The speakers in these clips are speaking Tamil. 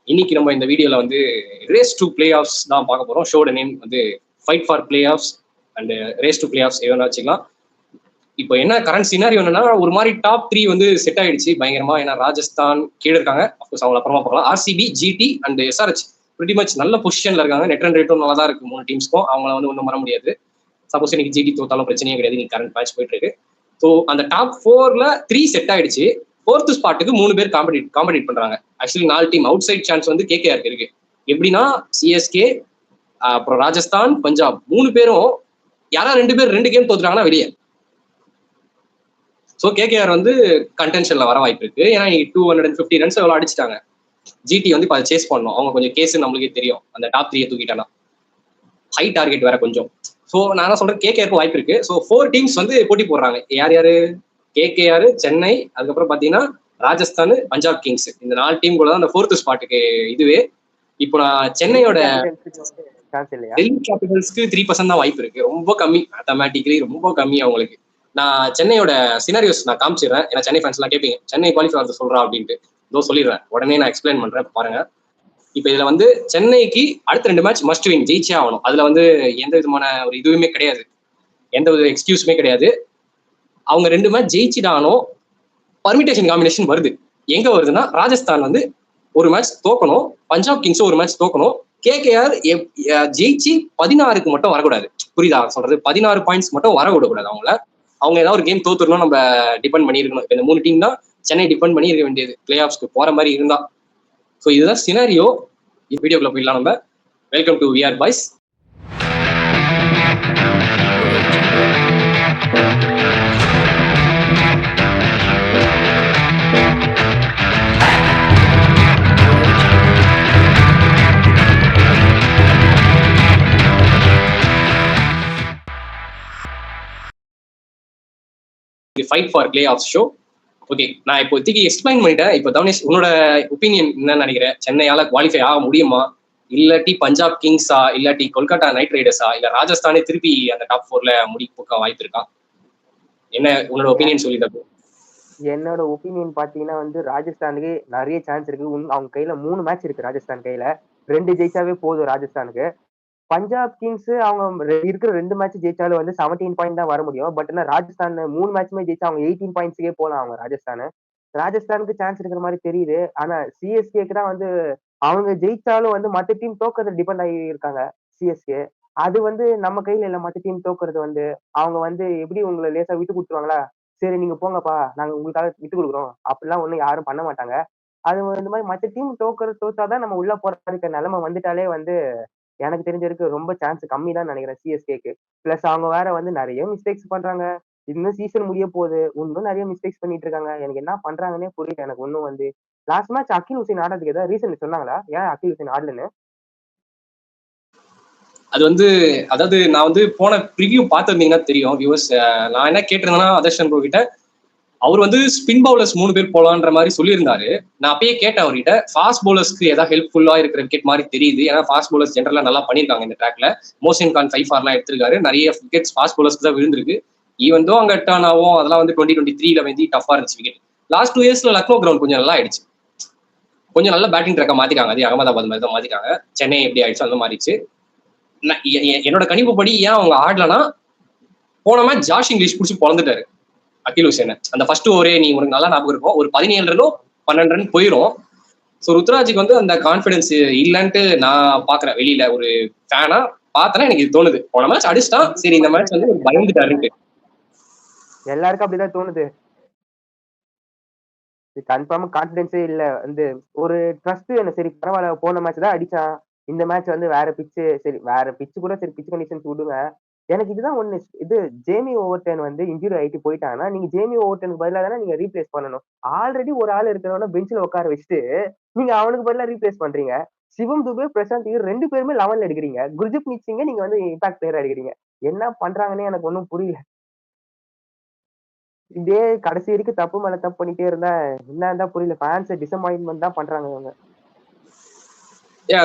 இன்னைக்கு நம்ம இந்த வீடியோல வந்து ரேஸ் டு பிளே ஆஃப்ஸ் தான் பார்க்க போறோம். ஷோட நேம் வந்து fight for play of and race to play of எவ்வளோ வச்சுக்கலாம். இப்போ என்ன கரண்ட் சினாரியோ என்னன்னா, ஒரு மாதிரி டாப் 3 வந்து செட் ஆயிடுச்சு பயங்கரமா. ஏன்னா ராஜஸ்தான் கீழே இருக்காங்க, அஃப்கோர்ஸ் அவங்க அப்புறமா பார்க்கலாம். RCB, GT and SRH pretty much நல்ல பொசிஷன்ல இருக்காங்க. நெட் ரன் ரேட்டும் நல்லா தான் இருக்கு 3 டீம்ஸ்க்கும். அவங்கள வந்து ஒன்றும் வர முடியாது. சப்போஸ் இன்னைக்கு ஜிடி தோத்தாலும் பிரச்சனையே கிடையாது. இன்னைக்கு கரண்ட் மேட்ச் போயிட்டு இருக்கு. ஸோ அந்த டாப் 4ல 3 செட் ஆயிடுச்சு. 4th ஸ்பாட்டுக்கு 3 பேர் காம்படிட் பண்றாங்க. Actually 4 team outside chance வந்து கேகேஆருக்கு இருக்கு. எப்படின்னா சிஎஸ்கே, அப்புறம் ராஜஸ்தான், பஞ்சாப் 3 பேரும் யாரா 2 பேர் 2 கேம் தோத்துறாங்கன்னா வெளியே. ஸோ கேகேஆர் வந்து கண்டென்ஷன்ல வர வாய்ப்பு இருக்கு. ஏன்னா 250 ரன்ஸ் எவ்வளோ அடிச்சிட்டாங்க. ஜிடி வந்து இப்போ சேஸ் பண்ணணும். அவங்க கொஞ்சம் கேஸ் நம்மளுக்கே தெரியும். அந்த டாப் 3 தூக்கிட்டானா ஹை டார்கெட் வேற கொஞ்சம். ஸோ நான் என்ன சொல்றேன், கேகேஆருக்கு வாய்ப்பு இருக்கு. ஸோ 4 டீம்ஸ் வந்து போட்டி போடுறாங்க. யாரு? கேகேஆர், சென்னை, அதுக்கப்புறம் பாத்தீங்கன்னா ராஜஸ்தான், பஞ்சாப் கிங்ஸ். இந்த 4 டீம் கூட தான் அந்த 4th ஸ்பாட்டுக்கு இதுவே. இப்போ நான் சென்னையோட டெல்லி கேபிட்டல்ஸ்க்கு 3% தான் வாய்ப்பு இருக்கு. ரொம்ப கம்மி, மேத்தமேட்டிக்கலி ரொம்ப கம்மி அவங்களுக்கு. நான் சென்னையோட சினாரியோஸ் நான் காமிச்சிடுறேன். ஏன்னா சென்னை ஃபேன்ஸ் எல்லாம் கேட்பீங்க, சென்னை குவாலிஃபை ஆகிறது சொல்றா அப்படின்ட்டு. இதோ சொல்லிடுறேன், உடனே நான் எக்ஸ்பிளைன் பண்றேன் பாருங்க. இப்போ இதுல வந்து சென்னைக்கு அடுத்த 2 மேட்ச் மஸ்ட் வின், ஜெயிச்சே ஆகணும். அதுல வந்து எந்த விதமான ஒரு இதுவுமே கிடையாது, எந்த ஒரு எக்ஸ்கியூஸுமே கிடையாது. அவங்க 2 மேட்ச் ஜெயிச்சிட்டானோ பர்மிட்டேஷன் காம்பினேஷன் வருது. எங்க வருதுன்னா, ராஜஸ்தான் வந்து ஒரு மேட்ச் தோக்கணும், பஞ்சாப் கிங்ஸும் ஒரு மேட்ச் தோக்கணும். கேகேஆர் ஜெயிச்சு 16க்கு மட்டும் வரக்கூடாது. புரியுதா சொல்றது? 16 பாயிண்ட்ஸ் மட்டும் வர விடக்கூடாது அவங்கள. அவங்க ஏதாவது ஒரு கேம் தோத்துறணும், நம்ம டிபெண்ட் பண்ணியிருக்கணும். இந்த 3 டீம் தான் சென்னை டிபெண்ட் பண்ணி இருக்க வேண்டியது பிளே ஆஃப்ஸ்க்கு போற மாதிரி இருந்தா. ஸோ இதுதான் சினாரியோ. வீடியோக்குள்ள போயிடலாம் நம்ம. Welcome to VR boys. Fight for play off show. Okay, நான் இப்போதைக்கு எக்ஸ்பிளைன் பண்ணிட்டேன். இப்போ தவனேஷ், உன்னோட ஒப்பீனியன் என்ன நினைக்கிறேன்? சென்னையால குவாலிஃபை ஆக முடியுமா? இல்லாட்டி பஞ்சாப் கிங்ஸா, இல்லாட்டி கொல்கத்தா நைட் ரைடர்ஸா, இல்ல ராஜஸ்தானே திருப்பி அந்த டாப் 4ல முடிக்க வாய்ப்பு இருக்கா? என்ன உன்னோட ஒப்பீனியன் சொல்லிட்டு? என்னோட ஒப்பீனியன் பாத்தீங்கன்னா வந்து ராஜஸ்தானுக்கு நிறைய சான்ஸ் இருக்கு. அவங்க கையில 3 மேட்ச் இருக்கு. ராஜஸ்தான் கையில 2 ஜெயிச்சாவே போதும் ராஜஸ்தானுக்கு. பஞ்சாப் கிங்ஸ் அவங்க இருக்கிற 2 மேட்ச் ஜெயிச்சாலும் வந்து 17 பாயிண்ட் தான் வர முடியும். பட் என்ன ராஜஸ்தான் 3 மேட்சுமே ஜெயிச்சா அவங்க 18 பாயிண்ட்ஸ்க்கே போலாம். அவங்க ராஜஸ்தானுக்கு சான்ஸ் இருக்கிற மாதிரி தெரியுது. ஆனா சிஎஸ்கேக்கு தான் வந்து அவங்க ஜெயிச்சாலும் வந்து மற்ற டீம் தோக்கறது டிபெண்ட் ஆகி இருக்காங்க. சிஎஸ்கே அது வந்து நம்ம கையில இல்ல. மற்ற டீம் தோக்குறது வந்து அவங்க வந்து எப்படி உங்களை லேசா விட்டு கொடுத்துருவாங்களா? சரி நீங்க போங்கப்பா, நாங்க உங்களுக்காக விட்டு கொடுக்குறோம் அப்படிலாம் ஒண்ணும் யாரும் பண்ண மாட்டாங்க. அது இந்த மாதிரி மற்ற டீம் தோத்தாதான் நம்ம உள்ள போற இருக்க நிலைமை வந்துட்டாலே வந்து எனக்கு தெரிஞ்சிருக்கு ரொம்ப சான்ஸ் கம்மி தான் நினைக்கிறேன் சிஎஸ்கேக்கு. பிளஸ் அவங்க வேற வந்து நிறைய மிஸ்டேக்ஸ் பண்றாங்க. இன்னும் சீசன் முடிய போகுது, இன்னும் நிறைய மிஸ்டேக்ஸ் பண்ணிட்டு இருக்காங்க. எனக்கு என்ன பண்றாங்கன்னே புரியல. எனக்கு ஒன்னும் வந்து லாஸ்ட் மேட்ச் அகில் ஹுசைன் ஆடுறதுக்கு ஏதாவது ரீசன் சொன்னாங்களா? ஏன் அகில் ஹுசைன் ஆடலன்னு? அது வந்து அதாவது நான் வந்து போன ப்ரிவியூ பார்த்துருந்தீங்கன்னா தெரியும் வியூவர்ஸ். நான் என்ன கேட்டிருந்தேன்னா அதர்ஷன் ப்ரோ கிட்ட, அவர் வந்து ஸ்பின் பவுலர்ஸ் 3 பேர் போலான்ற மாதிரி சொல்லியிருந்தாரு. நான் அப்பயே கேட்டேன் அவர்கிட்ட, ஃபாஸ்ட் பவுலர்ஸ்க்கு ஏதாவது ஹெல்ப்ஃபுல்லா இருக்கிற விக்கெட் மாதிரி தெரியுது. ஏன்னா ஃபாஸ்ட் பவுலர்ஸ் ஜென்ரலா நல்லா பண்ணியிருக்காங்க இந்த ட்ராக்ல. மோசின் கான் 5-4 எடுத்திருக்காரு. நிறைய விக்கெட்ஸ் ஃபாஸ்ட் பவுலர்ஸ்க்கு தான் விழுந்திருக்கு. ஈவன் தோ அங்க டர்ன் ஆகும், அதெல்லாம் வந்து 2023ல வந்து டஃபா இருந்துச்சு விக்கெட். லாஸ்ட் 2 இயர்ஸ்ல லக்னோ கிரவுண்ட் கொஞ்சம் நல்லா ஆயிடுச்சு. கொஞ்சம் நல்ல பேட்டிங் ட்ராக்கா மாத்திட்டாங்க. அதே அகமதாபாத் மாதிரி தான் மாத்திட்டாங்க. சென்னை எப்படி ஆயிடுச்சு அந்த மாறிடுச்சு. என்னோட கணிப்புப்படி ஏன் அவங்க ஆடலன்னா, போன மேட்ச் ஜாஷ் இங்கிலீஷ் பிடிச்சி பொழந்துட்டாரு அகில் ஹுசேன். அந்த ஃபர்ஸ்ட் ஓவரே நீ உனக்கு நல்லா ஞாபகம் இருக்கும், ஒரு 17 ரனோ 12 ரன் போயிடும். ஸோ ருத்ராஜுக்கு வந்து அந்த கான்ஃபிடன்ஸ் இல்லைன்ட்டு நான் பாக்குறேன். வெளியில ஒரு ஃபேனா பார்த்தேன்னா எனக்கு இது தோணுது. போன மேட்ச் அடிச்சுட்டான், சரி இந்த மேட்ச் வந்து பயந்துட்டாருன்ட்டு. எல்லாருக்கும் அப்படிதான் தோணுது. கன்ஃபார்மா கான்ஃபிடன்ஸே இல்ல. வந்து ஒரு ட்ரஸ்ட் என்ன, சரி பரவாயில்ல போன மேட்ச் தான் அடிச்சான், இந்த மேட்ச் வந்து வேற பிச்சு, சரி வேற பிச்சு கூட சரி பிச் கண்டிஷன்ஸ் விடுங்க. எனக்கு இதுதான் ஒண்ணு. இது ஜேமி ஓவர்டன் வந்து இன்ஜுரி ஆயிட்டு போயிட்டாங்கன்னா, நீங்க ஜேமி ஓவர்டனுக்கு பதிலா தானே நீங்க ரீப்ளேஸ் பண்ணணும். ஆல்ரெடி ஒரு ஆள் இருக்கிறவன பெஞ்சில் உட்கார வச்சுட்டு நீங்க அவனுக்கு பதிலா ரீப்ளேஸ் பண்றீங்க. சிவம் துபே, பிரசாந்த் 2 பேருமே 11ல எடுக்கிறீங்க. குர்ஜித் சிங்கை நீங்க வந்து இம்பாக்ட் பிளேயரா எடுக்கிறீங்க. என்ன பண்றாங்கன்னே எனக்கு ஒன்னும் புரியல. இதே கடைசி வரைக்கும் தப்பு மேல தப்பு பண்ணிட்டே இருந்தா என்னதான் புரியல. ஃபேன்ஸ் டிசப்பாயின்ட்மெண்ட் தான் பண்றாங்க இவங்க.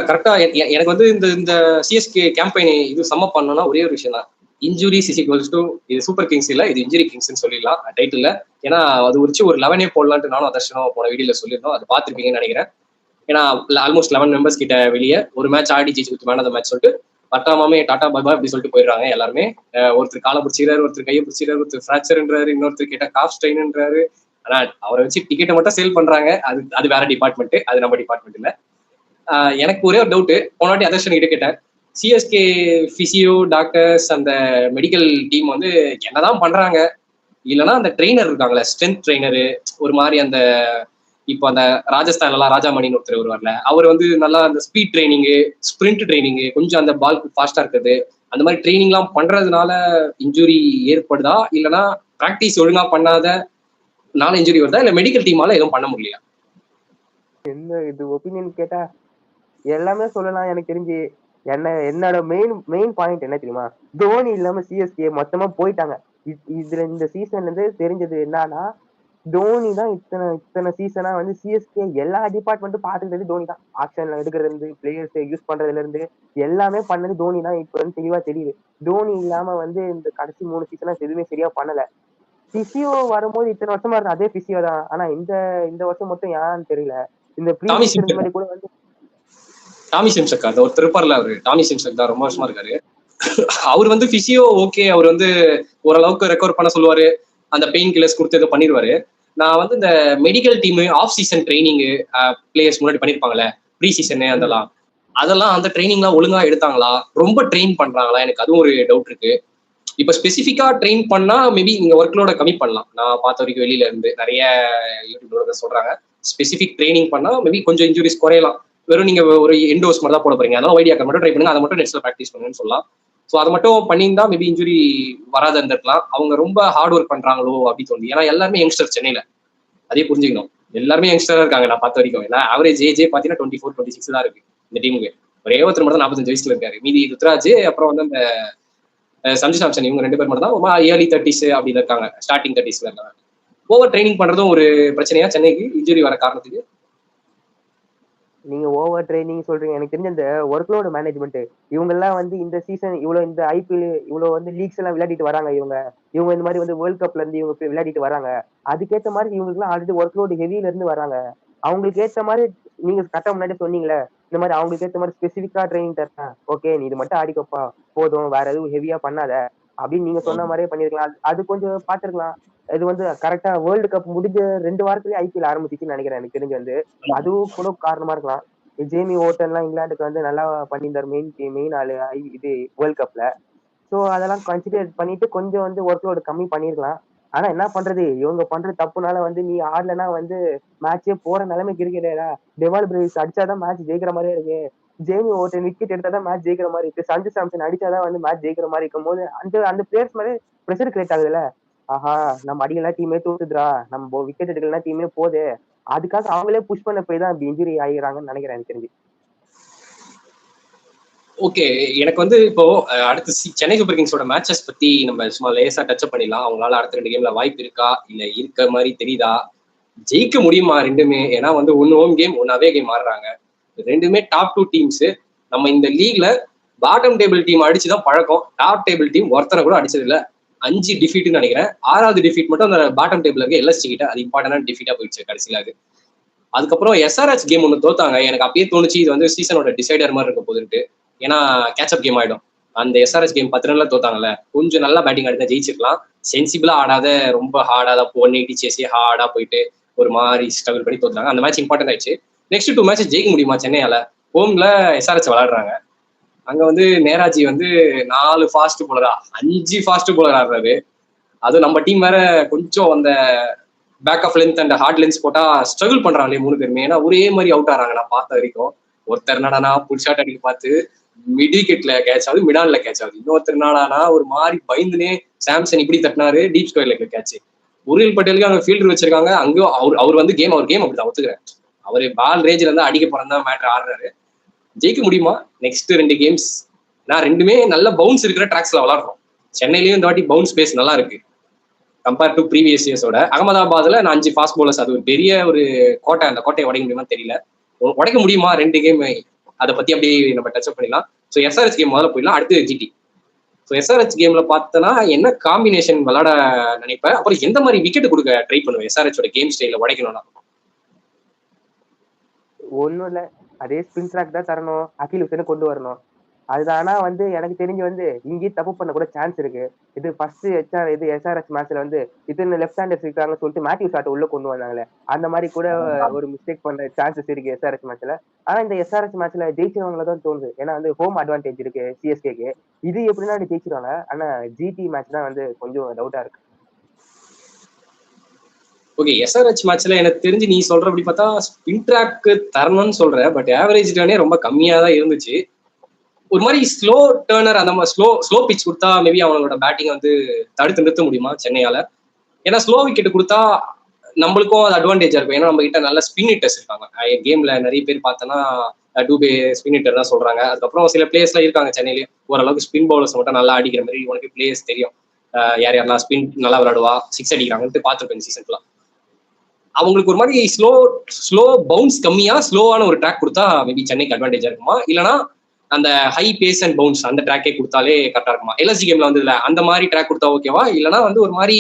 கரெக்டா. எனக்கு வந்து இந்த சிஎஸ்கே கேம்பெயின் இது சம்மப் பண்ணணும்னா ஒரே ஒரு விஷயம் தான். இன்ஜுரிஸ் இஸ் ஈக்வல்ஸ் டு, இது சூப்பர் கிங்ஸ் இல்ல, இது இன்ஜுரி கிங்ஸ்ன்னு சொல்லிடலாம் டைட்டில். ஏன்னா அது ஒரு 11 போடலான்ட்டு நானும் அதர்ஷனும் போன வீடியோல சொல்லியிருந்தோம். அது பார்த்துருப்பீங்கன்னு நினைக்கிறேன். ஏன்னா ஆல்மோஸ்ட் 11 மெம்பர்ஸ் கிட்ட வெளியே ஒரு மேட்ச் ஆடி ஜெயிச்சு மேன் ஆஃப் மேட்ச் சொல்லிட்டு பட்டாமாமே டாடா பாபா அப்படி சொல்லிட்டு போயிடுறாங்க எல்லாருமே. ஒருத்தர் காலை பிடிச்சிக்கிறாரு, ஒருத்தர் கையை பிடிச்சிக்கிறாரு, ஒருத்தர் ஃப்ராக்சர்ன்றாரு, இன்னொருத்தர் கேட்டா காஃப் ஸ்ட்ரெயின்ன்றாரு. ஆனா அவரை வச்சு டிக்கெட்டை மட்டும் சேல் பண்றாங்க. அது வேற டிபார்ட்மெண்ட், அது நம்ம டிபார்ட்மெண்ட் இல்ல. எனக்கு ஒரே ஒரு டவுட், போனாட்டி அதர்ஷன் கிட்ட கேட்டேன். சிஎஸ்கே பிசியோ டாக்டர்ஸ் அந்த மெடிக்கல் டீம் வந்து என்னதான் பண்றாங்க, இல்லைன்னா அந்த ட்ரெயினர் இருக்காங்களே ஸ்ட்ரென்த் ட்ரெயினரு, ஒரு மாதிரி அந்த இப்போ அந்த ராஜஸ்தான்லாம் ராஜாமணின்னு ஒருத்தர் வருவார்ல, அவர் வந்து நல்லா அந்த ஸ்பீட் ட்ரைனிங்கு, ஸ்பிரிண்ட் ட்ரைனிங்கு, கொஞ்சம் அந்த பால் ஃபாஸ்டா இருக்குது, அந்த மாதிரி ட்ரைனிங்லாம் பண்றதுனால இன்ஜுரி ஏற்படுதா, இல்லைன்னா ப்ராக்டிஸ் ஒழுங்கா பண்ணாதனால இன்ஜுரி வருதா, இல்லை மெடிக்கல் டீமால எதுவும் பண்ண முடியல? என்ன இது ஒப்பீனியன் கேட்டா எல்லாமே சொல்லலாம். எனக்கு தெரிஞ்சு என்னோட மெயின் பாயிண்ட் என்ன தெரியுமா, தோனி இல்லாம சிஎஸ்கே மொத்தமா போயிட்டாங்க. இதுல இந்த சீசன்ல இருந்து தெரிஞ்சது என்னன்னா, தோனி தான் இத்தனை சீசனா வந்து சிஎஸ்கே எல்லா டிபார்ட்மெண்ட்டும் பாத்துக்கிட்டது தோனி தான். ஆக்ஷன்ல எடுக்கிறதுல இருந்து பிளேயர்ஸ் யூஸ் பண்றதுல இருந்து எல்லாமே பண்ணது தோனி தான். இப்ப வந்து தெளிவா தெரியுது. தோனி இல்லாம வந்து இந்த கடைசி 3 சீசனா எதுவுமே சரியா பண்ணல. பிசியோ வரும்போது இத்தனை வருஷமா இருந்த அதே பிசியோ தான். ஆனா இந்த வருஷம் மட்டும் ஏன்னு தெரியல. இந்த டாமி ப்ரீவியஸ் சிம்சக், முன்னாடி கூட வந்து டாமி சிம்சக் அந்த ஒரு திருப்பர்ல அவரு டாமி சிம்சக் தான் ரொம்ப வருஷமா இருக்காரு. அவர் வந்து பிசியோ ஓகே, அவர் வந்து ஓரளவுக்கு ரெக்கவர் பண்ண சொல்லுவாரு, அந்த பெயின் கில்லர்ஸ் கொடுத்து ஏதோ பண்ணிடுவாரு. நான் வந்து இந்த medical team off season training players முன்னாடி பண்ணிருப்பாங்களே, ப்ரீ சீசனு அதெல்லாம் அந்த ட்ரைனிங்லாம் ஒழுங்கா எடுத்தாங்களா, ரொம்ப ட்ரெயின் பண்றாங்களா, எனக்கு அதுவும் ஒரு டவுட் இருக்கு. இப்ப ஸ்பெசிஃபிக்கா ட்ரெயின் பண்ணா மேபி நீங்க ஒர்க்லோட கம்மி பண்ணலாம். நான் பார்த்த வரைக்கும் வெளியில இருந்து நிறைய யூடியூப்ல சொல்றாங்க, ஸ்பெசிஃபிக் ட்ரைனிங் பண்ணா மேபி கொஞ்சம் இன்ஜுரிஸ் குறையலாம். வெறும் நீங்க ஒரு எண்டோஸ் மட்டும் தான் போட போறீங்க, அதனால வைடியாக்க மட்டும் ட்ரை பண்ணுங்க, அதை மட்டும் நெக்ஸ்ட்ல ப்ராக்டிஸ் பண்ணுங்கன்னு சொல்லலாம். ஸோ அதை மட்டும் பண்ணியிருந்தா மேபி இன்ஜுரி வராத இருந்திருக்கலாம். அவங்க ரொம்ப ஹார்ட் ஒர்க் பண்றாங்களோ அப்படின்னு தோணுது. ஏன்னா எல்லாருமே யங்ஸ்டர் சென்னையில, அதே புரிஞ்சுக்கணும். எல்லாருமே யங்ஸ்டரா இருக்காங்க நான் பார்த்த வரைக்கும். ஏன்னா ஆவரேஜ் ஏஜே பாத்தீங்கன்னா 24, 26 தான் இருக்கு இந்த டீமுக்கு. ஒரே ஒருத்தர் மட்டும் 45 வயசுல இருக்காரு, மீதி ருத்ராஜ் அப்புறம் வந்து அந்த சஞ்சு சாம்சன், இவங்க 2 பேர் மட்டும் தான் ஏர்லி 30s அப்படின்னு இருக்காங்க, ஸ்டார்டிங் 30sல இருக்காங்க. ஓவர் ட்ரைனிங் பண்றதும் ஒரு பிரச்சனையா சென்னைக்கு இன்ஜுரி வர காரணத்துக்கு? நீங்க ஓவர் ட்ரைனிங் சொல்றீங்க. எனக்கு தெரிஞ்ச இந்த ஒர்க்லோடு மேனேஜ்மெண்ட் இவங்க எல்லாம் வந்து இந்த சீசன் இவ்வளவு இந்த ஐபிஎல் இவ்வளவு வந்து லீக்ஸ் எல்லாம் விளையாடிட்டு வராங்க. இவங்க இந்த மாதிரி வந்து வேர்ல்ட் கப்ல இருந்து இவங்க விளையாடிட்டு வராங்க. அதுக்கேற்ற மாதிரி இவங்களுக்கு எல்லாம் ஆல்ரெடி ஒர்க்லோடு ஹெவியில இருந்து வராங்க. அவங்களுக்கு ஏற்ற மாதிரி நீங்க கரெக்டா முன்னாடி சொன்னீங்களே, இந்த மாதிரி அவங்களுக்கு ஏற்ற மாதிரி ஸ்பெசிபிக்கா ட்ரைனிங் தரேன், ஓகே நீ இது மட்டும் ஆடிக்கப்பா போதும், வேற எதுவும் ஹெவியா பண்ணாத அப்படின்னு நீங்க சொன்ன மாதிரியே பண்ணிருக்கலாம். அது கொஞ்சம் பாத்துருக்கலாம். இது வந்து கரெக்டா வேர்ல்டு கப் முடிஞ்ச 2 வாரத்திலேயே ஐபிஎல் ஆரம்பிச்சிச்சுன்னு நினைக்கிறேன். எனக்கு தெரிஞ்சு வந்து அதுவும் கூட காரணமா இருக்கலாம். ஜேமி ஓட்டன்லாம் இங்கிலாந்துக்கு வந்து நல்லா பண்ணியிருந்தாரு. மெயின் ஆளு இது வேர்ல்ட் கப்ல. சோ அதெல்லாம் கன்சிடர் பண்ணிட்டு கொஞ்சம் வந்து ஒர்க் லோடு கம்மி பண்ணிருக்கலாம். ஆனா என்ன பண்றது, இவங்க பண்ற தப்புனால வந்து நீ ஆடலன்னா வந்து மேட்சே போற நிலைமைக்கு இருக்கிறேடா. டெவால் பிரேவிஸ் அடிச்சாதான் மேட்ச் ஜெயிக்கிற மாதிரியே இருக்கு. ஜேமி ஓட்டன் விக்கெட் எடுத்தாதான் மேட்ச் ஜெயிக்கிற மாதிரி இருக்கு. சஞ்சு சாம்சன் அடிச்சாதான் வந்து மேட்ச் ஜெயிக்கிற மாதிரி இருக்கும் போது அந்த அந்த பிளேயர்ஸ் மேலே ப்ரெஷர் கிரியேட் ஆகுதுல்ல. ஆஹா நம்ம அடிக்கலாம் டீமே தோத்துதுரா, நம்ம விக்கெட் எடுக்கலாம் டீமே போகுது. அதுக்காக அவங்களே புஷ் பண்ண போய் தான் இன்ஜுரி ஆகிறாங்கன்னு நினைக்கிறேன் எனக்கு தெரிஞ்சு. ஓகே, எனக்கு வந்து இப்போ அடுத்து சென்னை சூப்பர் கிங்ஸோட மேட்சஸ் பத்தி நம்ம சும்மா லேசா டச் பண்ணிடலாம். அவங்களால அடுத்த 2 கேம்ல வாய்ப்பு இருக்கா, இல்ல இருக்க மாதிரி தெரியுதா, ஜெயிக்க முடியுமா ரெண்டுமே? ஏன்னா வந்து ஒன்னு ஹோம் கேம், ஒன்னு அவே கேம் ஆடுறாங்க. ரெண்டுமே டாப் 2 டீம்ஸ். நம்ம இந்த லீக்ல பாட்டம் டேபிள் டீம் அடிச்சுதான் பழக்கம், டாப் டேபிள் டீம் ஒருத்தனை கூட அடிச்சது இல்ல. 5 டிஃபீட்னு நினைக்கிறேன். 6வது டிஃபீட் மட்டும் அந்த பாட்டம் டேபிள் இருக்க எல்எஸ்டி கிட்ட, அது இம்பார்ட்டன்டான டிஃபீட்டா போயிடுச்சு கடைசியில. அதுக்கப்புறம் எஸ்ஆர்எச் கேம் ஒன்று தோத்தாங்க. எனக்கு அப்பயே தோணுச்சு இது வந்து சீசனோட டிசைடர் மாதிரி இருக்க போதுட்டு. ஏன்னா கேட்சப் கேம் ஆயிடும். அந்த எஸ்ஆர்எச் கேம் 10 ரன்ல தோத்தாங்கல்ல, கொஞ்சம் நல்லா பேட்டிங் ஆடி தான் ஜெயிச்சிருக்கலாம். சென்சிபிளா ஆடாத, ரொம்ப ஹார்டா தான் 180 சேசி ஹார்டா போயிட்டு ஒரு மாதிரி ஸ்ட்ரகிள் பண்ணி தோத்தாங்க. அந்த மேட்ச் இம்பார்ட்டன்ட் ஆயிடுச்சு. நெக்ஸ்ட் 2 மேட்ச் ஜெயிக்க முடியுமா சென்னையால? ஹோம்ல எஸ்ஆர்எச் விளையாடுறாங்க. அங்க வந்து நேராஜி வந்து 4 ஃபாஸ்ட் போலரா 5 ஃபாஸ்ட் போலர் ஆடுறாரு. அது நம்ம டீம் வேற கொஞ்சம் அந்த back of length and hard lengths போட்டா ஸ்ட்ரகிள் பண்றாங்களே 3 பேருமே. ஏன்னா ஒரே மாதிரி அவுட் ஆறாங்க நான் பார்த்த வரைக்கும். ஒருத்தர் என்னடானா புல் ஷாட் அடிக்க பார்த்து மிட் விக்கெட்ல கேட்ச் ஆகுது, மிடான்ல கேட்ச் ஆகுது. இன்னொருத்தர் என்னடானா ஒரு மாதிரி பயந்துனே சாம்சன் இப்படி தட்டினாரு, டீப் ஸ்கொயர்ல கேட்ச். உரியல் பட்டேலுக்கு அங்க ஃபீல்டர் வச்சிருக்காங்க. அங்கேயும் அவர் வந்து கேம் அப்படிதான் ஒத்துக்கிறேன். அவரு பால் ரேஞ்சில இருந்தா அடிக்க போறதா மேட்டர் ஆடுறாரு. ஜெயிக்க முடியுமா நெக்ஸ்ட் 2 கேம்ஸ்? நான் ரெண்டுமே நல்ல பவுன்ஸ் இருக்கிற ட்ராக்ஸ்ல விளாடுறோம். சென்னையிலயும் இந்த வாட்டி பவுன்ஸ் பேஸ் நல்லா இருக்கு கம்பேர் டு ப்ரீவியஸ் இயர்ஸோட. அகமதாபாத்ல நான் 5 ஃபாஸ்ட் பவுலர்ஸ், அது ஒரு பெரிய ஒரு கோட்டை. அந்த கோட்டையை உடைக்க முடியுமா தெரியல. உடைக்க முடியுமா 2 கேம்? அதை பத்தி அப்படியே நம்ம டச் பண்ணிடலாம். ஸோ எஸ்ஆர்எச் கேம் முதல்ல போயிடலாம், அடுத்து ஜிடி. ஸோ எஸ்ஆர்எச் கேம்ல பார்த்தனா என்ன காம்பினேஷன் விளாட நினைப்பேன், அப்புறம் எந்த மாதிரி விக்கெட் கொடுக்க ட்ரை பண்ணுவேன் எஸ்ஆர்எச்சோட கேம் ஸ்டைல உடைக்கணும்னா? ஒண்ணும் இல்ல. அதே ஸ்பின் ட்ராக் தான் தரணும். அகில் ஹுசைன கொண்டு வரணும். அதுதான். ஆனா வந்து எனக்கு தெரிஞ்சு வந்து இங்கேயும் தப்பு பண்ண கூட சான்ஸ் இருக்கு. இது ஃபர்ஸ்ட் எஸ்ஆர்எச் மேட்ச்ல வந்து இத்தனை லெஃப்ட் ஹேண்டர்ஸ் இருக்காங்கன்னு சொல்லிட்டு மேத்யூ ஷாட்ட உள்ள கொண்டு வந்தாங்களே. அந்த மாரி கூட ஒரு மிஸ்டேக் பண்ண சான்சஸ் இருக்கு எஸ்ஆர்எச் மேட்ச்ல. ஆனா இந்த எஸ்ஆர்எச் மேட்ச்ல ஜெயிச்சிருவாங்களா தான் தோணுது. ஏன்னா வந்து ஹோம் அட்வான்டேஜ் இருக்கு சிஎஸ்கேக்கு. இது எப்படின்னா ஜெயிச்சிருவாங்க. ஆனா ஜிடி மேட்ச் தான் வந்து கொஞ்சம் டவுட்டா இருக்கு. ஓகே, எஸ்ஆர்ஹெச் மேட்ச்ல எனக்கு தெரிஞ்சு நீ சொல்றபடி பார்த்தா ஸ்பின் ட்ராக் தரணும்னு சொல்ற, பட் ஆவரேஜ் டர்னே ரொம்ப கம்மியா தான் இருந்துச்சு. ஒரு மாதிரி ஸ்லோ டேர்னர் அந்த மாதிரி ஸ்லோ பிச் கொடுத்தா மேபி அவங்களோட பேட்டிங் வந்து தடுத்து நிறுத்த முடியுமா சென்னையால? ஏன்னா ஸ்லோ விக்கெட் கொடுத்தா நம்மளுக்கும் அது அட்வான்டேஜா இருக்கும். ஏன்னா நம்ம கிட்ட நல்ல ஸ்பின் ஹிட்டர்ஸ் இருக்காங்க. கேம்ல நிறைய பேர் பார்த்தோன்னா டூபே ஸ்பின் ஹிட்டர் தான் சொல்றாங்க. அதுக்கப்புறம் சில பிளேயர்ஸ்லாம் இருக்காங்க சென்னையிலேயே ஓரளவுக்கு ஸ்பின் பவுலர்ஸ் மட்டும் நல்லா அடிக்கிற மாதிரி உனக்கு பிளேயர்ஸ் தெரியும். யார் யாரெல்லாம் ஸ்பின் நல்லா விளையாடுவா, சிக்ஸ் அடிக்கிறாங்கன்னு பார்த்துருப்பேன் சீசன்லாம். அவங்களுக்கு ஒரு மாதிரி ஸ்லோ பவுன்ஸ் கம்மியா ஸ்லோவான ஒரு ட்ராக் கொடுத்தா மேபி சென்னைக்கு அட்வான்டேஜா இருக்குமா, இல்லைன்னா அந்த ஹை பேஸ் அண்ட் பவுன்ஸ் அந்த ட்ராக்கே கொடுத்தாலே கரெக்டா இருக்குமா? எல்எஸ்சி கேம்ல வந்து இல்ல அந்த மாதிரி ட்ராக் கொடுத்தா ஓகேவா, இல்லைன்னா வந்து ஒரு மாதிரி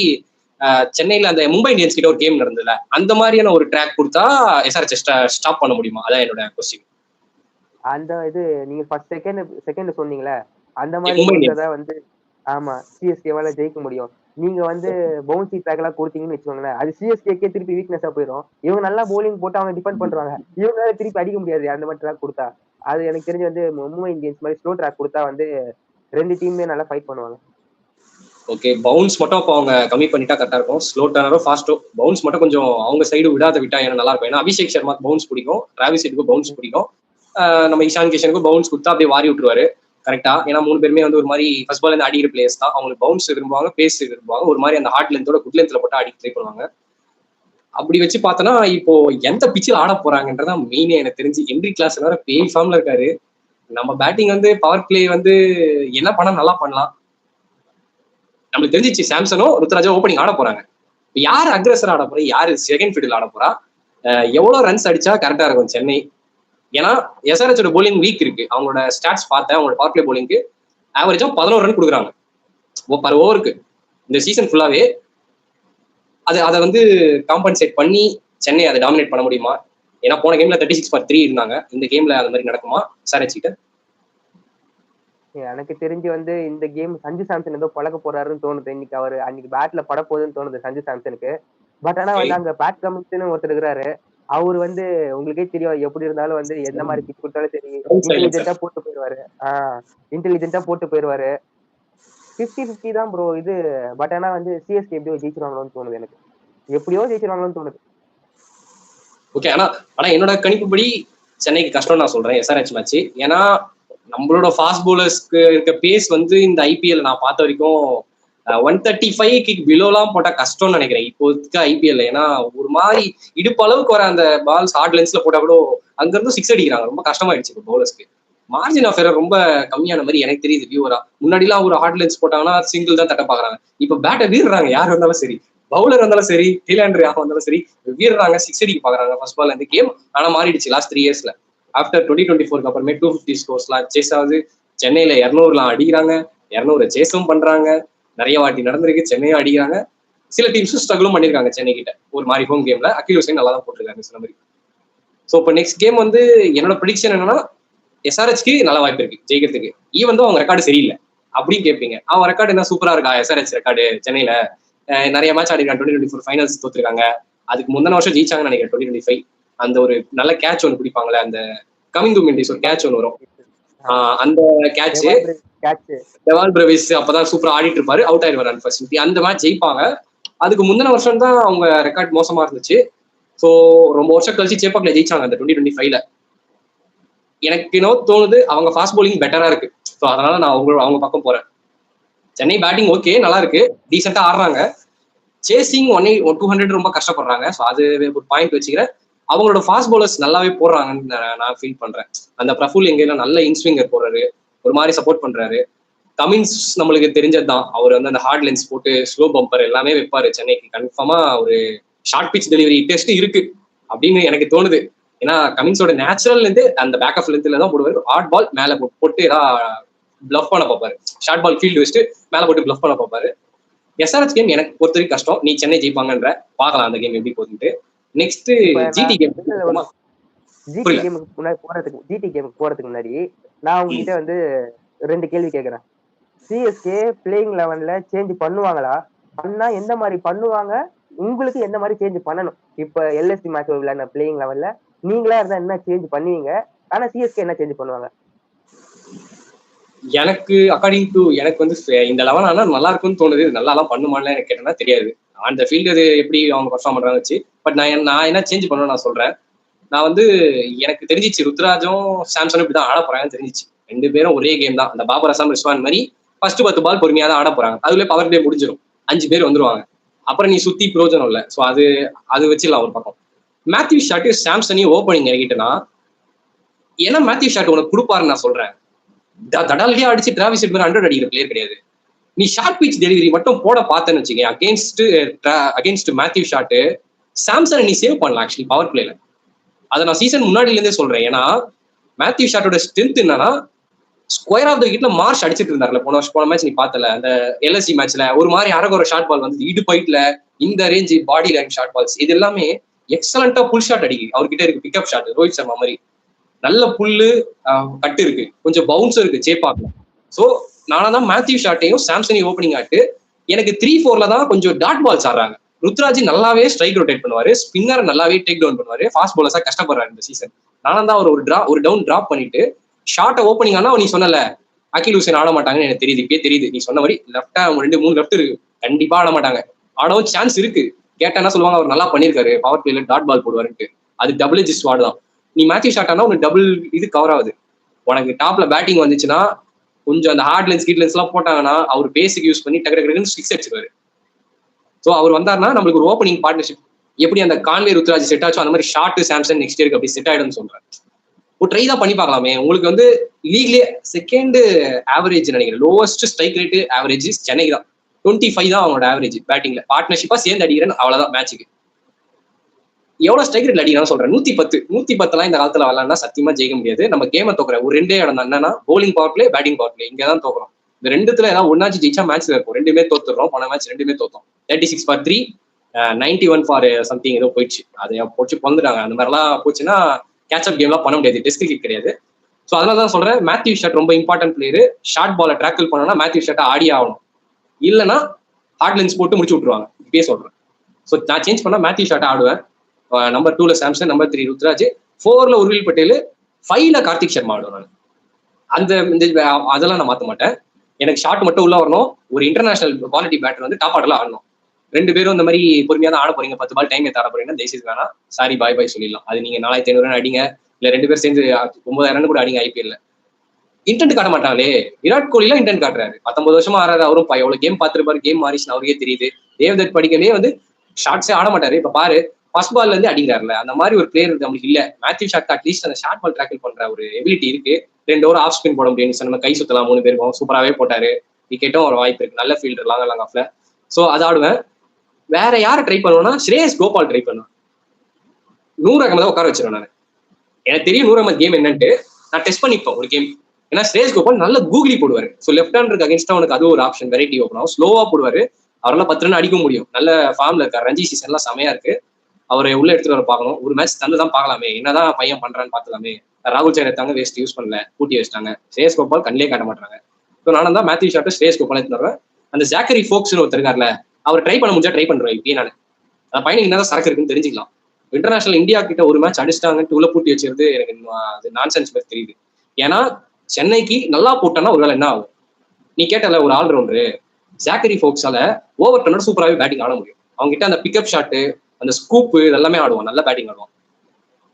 சென்னையில அந்த மும்பை இந்தியன்ஸ் கிட்ட ஒரு கேம் நடந்ததுல அந்த மாதிரியான ஒரு ட்ராக் கொடுத்தா எஸ்ஆர்எச் ஸ்டாப் பண்ண முடியுமா? அதான் என்னோட கொஸ்டின். அந்த இது நீங்க ஃபர்ஸ்ட் செகண்ட் சொன்னீங்களே அந்த மாதிரி கொடுத்ததா வந்து ஆமா சிஎஸ்கேவால ஜெயிக்க முடியும். நீங்க வந்து பவுன்சி ட்ராக் எல்லாம் கொடுத்தீங்கன்னு வச்சுக்கோங்களேன், அது சிஎஸ்கேக்கே திருப்பி வீக்னஸா போயிடும். இவங்க நல்லா போலிங் போட்டு அவங்க டிபெண்ட் பண்றாங்க, இவங்களால திருப்பி அடிக்க முடியாது அந்த மாதிரி ட்ராக் கொடுத்தா. அது எனக்கு தெரிஞ்சு வந்து மும்பை இந்தியன்ஸ் மாதிரி ஸ்லோ ட்ராக் கொடுத்தா வந்து ரெண்டு டீமுமே நல்லா ஃபைட் பண்ணுவாங்க. ஓகே, பவுன்ஸ் மட்டும் அப்போ அவங்க கம்மி பண்ணிட்டா கரெக்டா இருக்கும். ஸ்லோ டர்னரோ ஃபாஸ்டோ பவுன்ஸ் மட்டும் கொஞ்சம் அவங்க சைடு விடாத விட்டா எனக்கு நல்லா இருக்கும். ஏன்னா அபிஷேக் சர்மா பவுன்ஸ் பிடிக்கும், டிராவிஸ் ஹெட்டுக்கும் பவுன்ஸ் பிடிக்கும், நம்ம இஷான் கிஷனுக்கும் பவுன்ஸ் கொடுத்தா அப்படியே வாரி விட்டுருவாரு கரெக்டா. ஏன்னா மூணு பேருமே வந்து ஒரு மாதிரி ஃபர்ஸ்ட் பால் இருந்து அடிக்கிற பிளேயர்ஸ் தான். அவங்களுக்கு பவுன்ஸ் விரும்புவாங்க, பேஸ் விரும்புவாங்க, ஒரு மாதிரி அந்த ஹார்ட் லென்த்தோட குட் லென்த்ல போட்டு அடிக்க ட்ரை பண்ணுவாங்க. அப்படி வச்சு பார்த்தோன்னா இப்போ எந்த பிச்சில் ஆட போறாங்கன்றதான் மெயினே. எனக்கு தெரிஞ்சு என்ட்ரி கிளாஸ் வேற பேய் ஃபார்ம்ல இருக்காரு. நம்ம பேட்டிங் வந்து பவர் பிளே வந்து என்ன பண்ணா நல்லா பண்ணலாம். நம்மளுக்கு தெரிஞ்சிச்சு சாம்சனும் ருத்ராஜா ஓப்பனிங் ஆட போறாங்க. யார் அக்ரஸர் ஆட போறா, யாரு செகண்ட் ஃபீல்டில் ஆட போறா, எவ்வளவு ரன்ஸ் அடிச்சா கரெக்டா இருக்கும் சென்னை? ஏன்னா எஸ்ஆர்எச்சோட போலிங் வீக் இருக்கு. அவங்களோட ஸ்டாட்ஸ் பார்த்தேன், அவங்களோட பவர் பிளே போலிங்க்கு ஆவரேஜா 11 ரன் கொடுக்குறாங்க பர் ஓவருக்கு இந்த சீசன் ஃபுல்லாவே. அதை வந்து காம்பன்சேட் பண்ணி சென்னை அதை டாமினேட் பண்ண முடியுமா? ஏன்னா போன கேம்ல 36/3 இருந்தாங்க, இந்த கேம்ல அந்த மாதிரி நடக்குமா எஸ்ஆர்எச் கிட்ட? எனக்கு தெரிஞ்சு வந்து இந்த கேம் சஞ்சு சாம்சன் ஏதோ பழக்க போறாருன்னு தோணுது. இன்னைக்கு அவரு அன்னைக்கு பேட்ல பட போகுதுன்னு தோணுது சஞ்சு சாம்சனுக்கு. பட் ஆனா வந்து அங்க பேட் கமிஷன் ஒருத்தர் இருக்கிறாரு. அவரு வந்து உங்களுக்கே தெரியும் எப்படி இருந்தாலும் வந்து எந்த மாதிரி பிச் கொடுத்தாலும் சரி இன்டெலிஜென்ட்டா போட்டு போயிருவாரு. இன்டெலிஜென்ட்டா போட்டு போயிருவாரு. 50-50 தான் ப்ரோ இது. பட் ஆனா வந்து சிஎஸ்கே எப்படியோ ஜெயிச்சிருவாங்களோன்னு தோணுது எனக்கு. எப்படியோ ஜெயிச்சிருவாங்களோன்னு தோணுது. ஓகே, ஆனா என்னோட கணிப்புப்படி சென்னைக்கு கஷ்டம் நான் சொல்றேன் எஸ்ஆர்எச் மேட்ச். ஏன்னா நம்மளோட ஃபாஸ்ட் பவுலர்ஸ்க்கு இருக்க பேஸ் வந்து இந்த ஐபிஎல் நான் பார்த்த வரைக்கும் 135 பிலோலாம் போட்டா கஷ்டம்னு நினைக்கிறேன் இப்போ இருக்க ஐபிஎல். ஏன்னா ஒரு மாதிரி இடுப்பு அளவுக்கு வர அந்த பால்ஸ் ஹார்ட் லென்ஸ்ல போட்டா கூட அங்க இருந்து சிக்ஸ் அடிக்கிறாங்க. ரொம்ப கஷ்டமாயிடுச்சு இப்போ பவுலர்ஸ்க்கு. மார்ஜின் ஆஃப் எரர் ரொம்ப கம்மியான மாதிரி எனக்கு தெரியுது வியூவரா. முன்னாடிலாம் ஒரு ஹார்ட் லென்ஸ் போட்டாங்கன்னா சிங்கிள் தான் தட்ட பாக்குறாங்க. இப்ப பேட்டை வீடுறாங்க, யார் வந்தாலும் சரி, பவுலர் வந்தாலும் சரி, டீலாண்டர் யார் வந்தாலும் சரி, வீடுறாங்க, சிக்ஸ் அடிக்க பாக்குறாங்க ஃபர்ஸ்ட் பால். இந்த கேம் ஆனா மாறிடுச்சு லாஸ்ட் 3 இயர்ஸ்ல. ஆஃப்டர் 2024 அப்புறமே 250 ஸ்கோர்ஸ்லாம் சேஸ் ஆகுது. சென்னையில 200 அடிக்கிறாங்க, 200 சேஸும் பண்றாங்க. நிறைய வாட்டி நடந்திருக்கு, சென்னையும் அடிக்கிறாங்க. சில டீம்ஸும் ஸ்ட்ரகிளும் பண்ணிருக்காங்க சென்னை கிட்ட ஒரு மாதிரி ஹோம் கேம்ல. அகில் ஹுசைன் நல்லா தான் போட்டிருக்காங்க சொன்ன மாதிரி. ஸோ இப்போ நெக்ஸ்ட் கேம் வந்து என்னோட ப்ரெடிக்ஷன் என்னன்னா எஸ்ஆர்எச்க்கு நல்ல வாய்ப்பு இருக்கு ஜெயிக்கிறதுக்கு. ஈவன் தான் அவங்க ரெக்கார்டு சரியில்லை அப்படின்னு கேட்பீங்க. அவன் ரெக்கார்டு என்ன சூப்பரா இருக்கா எஸ்ஆர்எச் ரெக்கார்டு? சென்னையில நிறைய மேட்ச் ஆடிருக்காங்க, 2024 ஃபைனல்ஸ் தோத்துருக்காங்க. அதுக்கு முந்தின வருஷம் ஜெயிச்சாங்கன்னு நினைக்கிறேன் 2025. அந்த ஒரு நல்ல கேட்ச் ஒன்று பிடிப்பாங்களே, அந்த கமிங் டு மிண்டிஸ் ஒரு கேட்ச் ஒன்று வரும், அந்த கேட்ச் டெவால் பிரவிஸ் அப்பதான் சூப்பரா ஆடிட்டு இருப்பாரு, அவுட் ஆயிடுவார் அன்பார்ச்சுனேட்லி. அந்த மேட்ச் ஜெயிப்பாங்க. அதுக்கு முந்தின வருஷம் தான் அவங்க ரெக்கார்ட் மோசமா இருந்துச்சு. ஸோ ரொம்ப வருஷம் கழிச்சு சேப்பாக்ல ஜெயிச்சாங்க அந்த 2025ல. எனக்கு என்ன தோணுது, அவங்க ஃபாஸ்ட் பவுலிங் பெட்டரா இருக்கு. ஸோ அதனால நான் அவங்க பக்கம் போறேன். சென்னை பேட்டிங் ஓகே நல்லா இருக்கு, டீசெண்டா ஆடுறாங்க. சேசிங் 200 ரொம்ப கஷ்டப்படுறாங்க. ஸோ அது ஒரு பாயிண்ட் வச்சுக்கிறேன். அவங்களோட ஃபாஸ்ட் பவுலர்ஸ் நல்லாவே போடுறாங்கன்னு நான் ஃபீல் பண்றேன். அந்த பிரஃபுல் எங்கேயும் நல்ல இன்ஸ்விங்கர் போடுறாரு, ஒரு மாதிரி சப்போர்ட் பண்றாரு. கமின்ஸ் நம்மளுக்கு தெரிஞ்சதுதான், அவர் வந்து அந்த ஹார்ட் லென்ஸ் போட்டு ஸ்லோ பம்பர் எல்லாமே வைப்பாரு. சென்னைக்கு கன்ஃபார்மா ஒரு ஷார்ட் பிச் டெலிவரி டெஸ்ட் இருக்கு அப்படின்னு எனக்கு தோணுது. ஏன்னா கமின்ஸோட நேச்சுரல் இருந்து அந்த பேக் ஆஃப் லென்த்ல தான் போடுவாரு. ஹார்ட் பால் மேல போட்டு பிளஃப் பண்ண பார்ப்பாரு, ஷார்ட் பால் ஃபீல்டு வச்சுட்டு மேல போட்டு பிளஃப் பண்ண பார்ப்பாரு. எஸ்ஆர்எச் கேம் எனக்கு பொறுத்த வரைக்கும் கஷ்டம். நீ சென்னை ஜெயிப்பாங்கன்ற பார்க்கலாம் அந்த கேம் எப்படி போகுதுட்டு. நெக்ஸ்ட் ஜிடி கேம் புரியல. ஜிடி கேமுக்கு போறதுக்கு முன்னாடி நான் உங்ககிட்ட வந்து 2 கேள்வி கேட்கிறேன். சிஎஸ்கே பிளேயிங் 11ல சேஞ்ச் பண்ணுவாங்களா? பண்ணா எந்த மாதிரி பண்ணுவாங்க? உங்களுக்கு எந்த மாதிரி சேஞ்ச் பண்ணணும்? இப்ப எல்எஸ்டி மேட்ச் விளையாடின பிளேயிங் 11ல நீங்களா இருந்தா என்ன சேஞ்ச் பண்ணுவீங்க? ஆனா சிஎஸ்கே என்ன சேஞ்ச் பண்ணுவாங்க? எனக்கு அக்கார்டிங் டு எனக்கு வந்து இந்த 11 ஆனா நல்லா இருக்கும்னு தோணுது. நல்லாலாம் பண்ணுமான்னு எனக்கு கேட்டேன்னா தெரியாது. அந்த ஃபீல்டு அது எப்படி அவங்க பர்ஃபார்ம் பண்றாங்க வச்சு. பட் நான் என்ன சேஞ்ச் பண்ணணும்னு நான் சொல்றேன். நான் வந்து எனக்கு தெரிஞ்சிச்சு ருத்ராஜும் சாம்சனும் இப்படிதான் ஆட போறாங்கன்னு தெரிஞ்சிச்சு. 2 பேரும் ஒரே கேம் தான். அந்த பாபர் அசாம் ரிஸ்வான் மாதிரி ஃபர்ஸ்ட் 10 பால் பொறுமையா தான் ஆட போறாங்க. அதுல பவர் பிளே முடிஞ்சிடும். 5 பேர் வந்துருவாங்க. அப்புறம் நீ சுத்தி பிரோஜனம் இல்லை. ஸோ அது வச்சிடலாம் ஒரு பக்கம். மேத்யூ ஷாட் சாம்சனையும் ஓப்பனிங் இறக்கிட்டேன்னா ஏன்னா மேத்யூ ஷாட் உனக்கு கொடுப்பாருன்னு நான் சொல்றேன். தடாலியா அடிச்சு டிராவிஸ் ஹெட் 100 அடிக்கிற பிளேயர் கிடையாது. நீ ஷார்ட் பிச் டெலிவரி மட்டும் போட பார்த்தேன்னு வச்சுக்கேன் அகேன்ஸ்ட் மேத்யூ ஷாட் சாம்சன் நீ சேவ் பண்ணலாம் ஆக்சுவலி பவர் பிளேல. அதை நான் சீசன் முன்னாடில இருந்தே சொல்றேன். ஏன்னா மேத்யூ ஷாட்டோட ஸ்ட்ரென்த் என்னன்னா ஸ்கொயர் ஆஃப் த விக்கெட்ல மார்ச் அடிச்சிட்டு இருந்தாருல போன மேட்ச் நீ பார்த்தல அந்த எல்எஸ்சி மேட்ச்ல ஒரு மாதிரி அரகுற ஷார்ட் பால் வந்து இடு பைட்ல இந்த range body line short balls இது எல்லாமே எக்ஸலண்டா புல் ஷாட் அடிக்கு. அவர்கிட்ட இருக்கு பிக்அப் ஷாட் ரோஹித் சர்மா மாதிரி நல்ல புல்லு கட்டு இருக்கு, கொஞ்சம் பவுன்ஸும் இருக்கு சேப்பாக்கல. ஸோ நானும் மேத்யூ ஷாட்டையும் சாம்சனையும் ஓப்பனிங் ஆட்டு எனக்கு 3-4ல தான் கொஞ்சம் டாட் பால்ஸ் ஆடுறாங்க. ருத்ராஜ் நல்லாவே ஸ்ட்ரைக் ரொட்டேட் பண்ணுவாரு, ஸ்பின்னர் நல்லாவே டேக் டவுன் பண்ணுவாரு, ஃபாஸ்ட் பாலர்ஸா கஷ்டப்படுறாரு இந்த சீசன். நானும் தான் ஒரு டவுன் டிராப் பண்ணிட்டு ஷார்ட்டை ஓப்பனிங் ஆனா நீ சொன்னல அகில் ஹுசேன் ஆட மாட்டாங்கன்னு எனக்கு தெரியுது. இப்பயே தெரியுது நீ சொன்ன மாதிரி லெஃப்டா 2-3 லெஃப்ட் இருக்கு, கண்டிப்பா ஆட மாட்டாங்க. ஆடவும் சான்ஸ் இருக்கு. கேட்டா என்ன சொல்லுவாங்க, அவர் நல்லா பண்ணிருக்காரு பவர் பிளேல டாட் பால் போடுவாருன்ட்டு. அது டபுள் எஜ் ஸ்வாட் தான். நீ மேத்யூ ஷாட் ஆனா உனக்கு டபுள் இது கவர் ஆகுது. உனக்கு டாப்ல பேட்டிங் வந்துச்சுன்னா கொஞ்சம் அந்த ஹார்ட் லென்ஸ் கீட் லென்ஸ் எல்லாம் போட்டாங்கன்னா அவர் பேசிக் யூஸ் பண்ணி டக்கு ஸ்டிக்ஸ் அடிச்சிருவாரு. ஸோ அவர் வந்தாருன்னா நம்மளுக்கு ஒரு ஓப்பனிங் பார்ட்னர்ஷிப் எப்படி அந்த கான்வே ருத்ராஜ் செட் ஆச்சோ அந்த மாதிரி ஷார்ட் சாம்சன் நெக்ஸ்ட் இயருக்கு அப்படி செட் ஆயிடும்னு சொல்றேன். ஒரு ட்ரை தான் பண்ணி பார்க்கலாமே. உங்களுக்கு வந்து லீக்லேயே செகண்ட் ஆவரேஜ் நினைக்கிறேன், லோவஸ்ட் ஸ்ட்ரைக் ரேட் ஆவரேஜ் சென்னைக்கு தான். 25 தான் அவங்களோட ஆவரேஜ் பேட்டிங்ல. பார்ட்னர்ஷிப்பா சேர்ந்து அடிக்கிறேன் அவ்வளவுதான் மேட்சுக்கு. எவ்வளவு ஸ்ட்ரைக் ரேட்ல அடிக்கிறான்னு சொல்றேன். 110 இந்த காலத்துல வரலாம்னா சத்தியமா ஜெயிக்க முடியாது. நம்ம கேமை தோக்குற ஒரு 2 இடம் தான். என்னன்னா bowling power play, batting power play, இங்கதான் தோக்குறோம். இந்த 2த்துல ஏதாவது ஒன்னாச்சு ஜெயிச்சா மேட்ச்ல இருக்கும். 2மே தோத்துறோம். போன மேட்ச் 2மே தோத்தோம். 36 for 3, 91 for சம்திங் ஏதோ போயிடுச்சு. அதை போச்சு பொந்துட்டாங்க. அந்த மாதிரிலாம் போச்சுன்னா கேட்சப் கேம்லாம் பண்ண முடியாது. டெஸ்ட் கிரிக்கெட் கிடையாது. ஸோ அதனால தான் சொல்றேன் மேத்யூ ஷாட் ரொம்ப இம்பார்ட்டன்ட் பிளேயர். ஷார்ட் பாலை ட்ராக்கிள் பண்ணோம்னா மேத்யூ ஷாட்டை ஆடி ஆகணும், இல்லைன்னா ஹார்ட் லென்ஸ் போட்டு முடிச்சு விட்டுருவாங்க. இப்பயே சொல்றேன். ஸோ நான் சேஞ்ச் பண்ணா மேத்யூ ஷாட்டை ஆடுவேன். நம்பர் 2ல சாம்சன், நம்பர் 3 ருத்ராஜ், 4ல உர்வில் பட்டேல், 5ல கார்த்திக் சர்மா ஆடுவேன் நான். அதெல்லாம் நான் மாற்ற மாட்டேன். எனக்கு ஷாட் மட்டும் உள்ள வரணும். ஒரு இன்டர்நேஷனல் குவாலிட்டி பேட்டர் வந்து டாப் ஆர்டர்ல ஆடணும். 2 பேரும் இந்த மாதிரி பொறுமையா தான் ஆட போறீங்க, 10 பால் டைம் ஆட போறீங்கன்னா தயவுசெய்து வேணா, சாரி பாய் பாய் சொல்லிடலாம். அது நீங்க 4500 அடிங்க, இல்ல 2 பேர் சேர்ந்து 9000 கூட அடிங்க. ஐபிஎல்ல இன்டென்ட் காட்ட மாட்டாங்களே. விராட் கோலிலாம் இன்டென்ட் காட்டுறாரு. 19 வருஷமா ஆறாரு. அவரும் எவ்வளவு கேம் பார்த்துருப்பாரு, கேம் மாறிச்சுன்னு அவருக்கே தெரியுது. தேவ்தத் படிக்கலே வந்து ஷார்ட்ஸே ஆட மாட்டாரு. இப்ப பாரு ஃபர்ஸ்ட் பால்ல இருந்து அடிக்கிறாருல, அந்த மாதிரி ஒரு பிளேயர் நம்மளுக்கு இல்ல. மேத்யூ ஷாட் அட்லீஸ்ட் அந்த ஷார்ட் பால் ட்ராக்கிள் பண்ற ஒரு எபிலிட்டி இருக்கு. 2 ஓவர் ஆஃப் ஸ்பின் போட முடியும். நம்ம கை சுத்தலாம் 3 பேருக்கும். சூப்பராகவே போட்டாரு. விக்கெட்டும் ஒரு வாய்ப்பு இருக்கு. நல்ல ஃபீல்டர் லாங் ஆஃப்ல. ஸோ அதை ஆடுவேன். வேற யாரை ட்ரை பண்ணுவேன்னா ஸ்ரேயஸ் கோபால் ட்ரை பண்ணுவேன். 100 அகமதை உட்கார வச்சிருவேன் நான். எனக்கு தெரியும் 100 அகமது கேம் என்னன்ட்டு. நான் டெஸ்ட் பண்ணிப்பேன் ஒரு கேம். ஏன்னா ஸ்ரேயஸ் கோபால் நல்ல கூகுளி போடுவாரு. ஸோ லெஃப்ட் ஹேண்டருக்கு அகேன்ஸ்டா அவனுக்கு அது ஒரு ஆப்ஷன், வெரைட்டி ஓப்பன் ஆகும். ஸ்லோவா போடுவாரு. அவரெல்லாம் 10 ரன் அடிக்க முடியும். நல்ல ஃபார்ம்ல இருக்காரு. ரஞ்சி சீசன்லாம் செமையா இருக்கு. அவரை உள்ள எடுத்துட்டு வர பார்க்கணும். ஒரு மேட்ச் தந்துதான் பார்க்கலாமே, என்னதான் பையன் பண்றான்னு பார்த்துலாமே. ராகுல் சேர் எடுத்தாங்க, வேஸ்ட் யூஸ் பண்ணல, கூட்டி வச்சிட்டாங்க. ஸ்ரேயஸ் கோபால் கண்ணிலே காட்ட மாட்டாங்க. ஸோ நானும் தான் மேத்யூ ஷாட் ஸ்ரேயஸ் கோபால் எடுத்து வருவேன். அந்த ஜாக்கரி ஃபோக்ஸ்னு ஒருத்தர் இருக்காருல, அவர் ட்ரை பண்ண முடிஞ்சா ட்ரை பண்றேன். இப்பயே நான் அந்த பையனுக்கு என்னதான் சரக்கு இருக்குன்னு தெரிஞ்சுக்கலாம். இன்டர்நேஷனல் இந்தியா கிட்ட ஒரு மேட்ச் அடிச்சிட்டாங்கன்னு உள்ள பூட்டி வச்சிருந்து எனக்கு அது நான்சென்ஸ் மாதிரி தெரியுது. ஏன்னா சென்னைக்கு நல்லா போட்டானா ஒரு வேலை என்ன ஆகும். நீ கேட்டல ஒரு ஆல்ரவுண்டரு ஜாக்கரி ஃபோக்ஸால ஓவர் டர்னர் சூப்பராகவே பேட்டிங் ஆட முடியும். அவங்க கிட்ட அந்த பிக்அப் ஷாட்டு, அந்த ஸ்கூப்பு இதெல்லாமே ஆடுவான். நல்ல பேட்டிங் ஆடுவான்.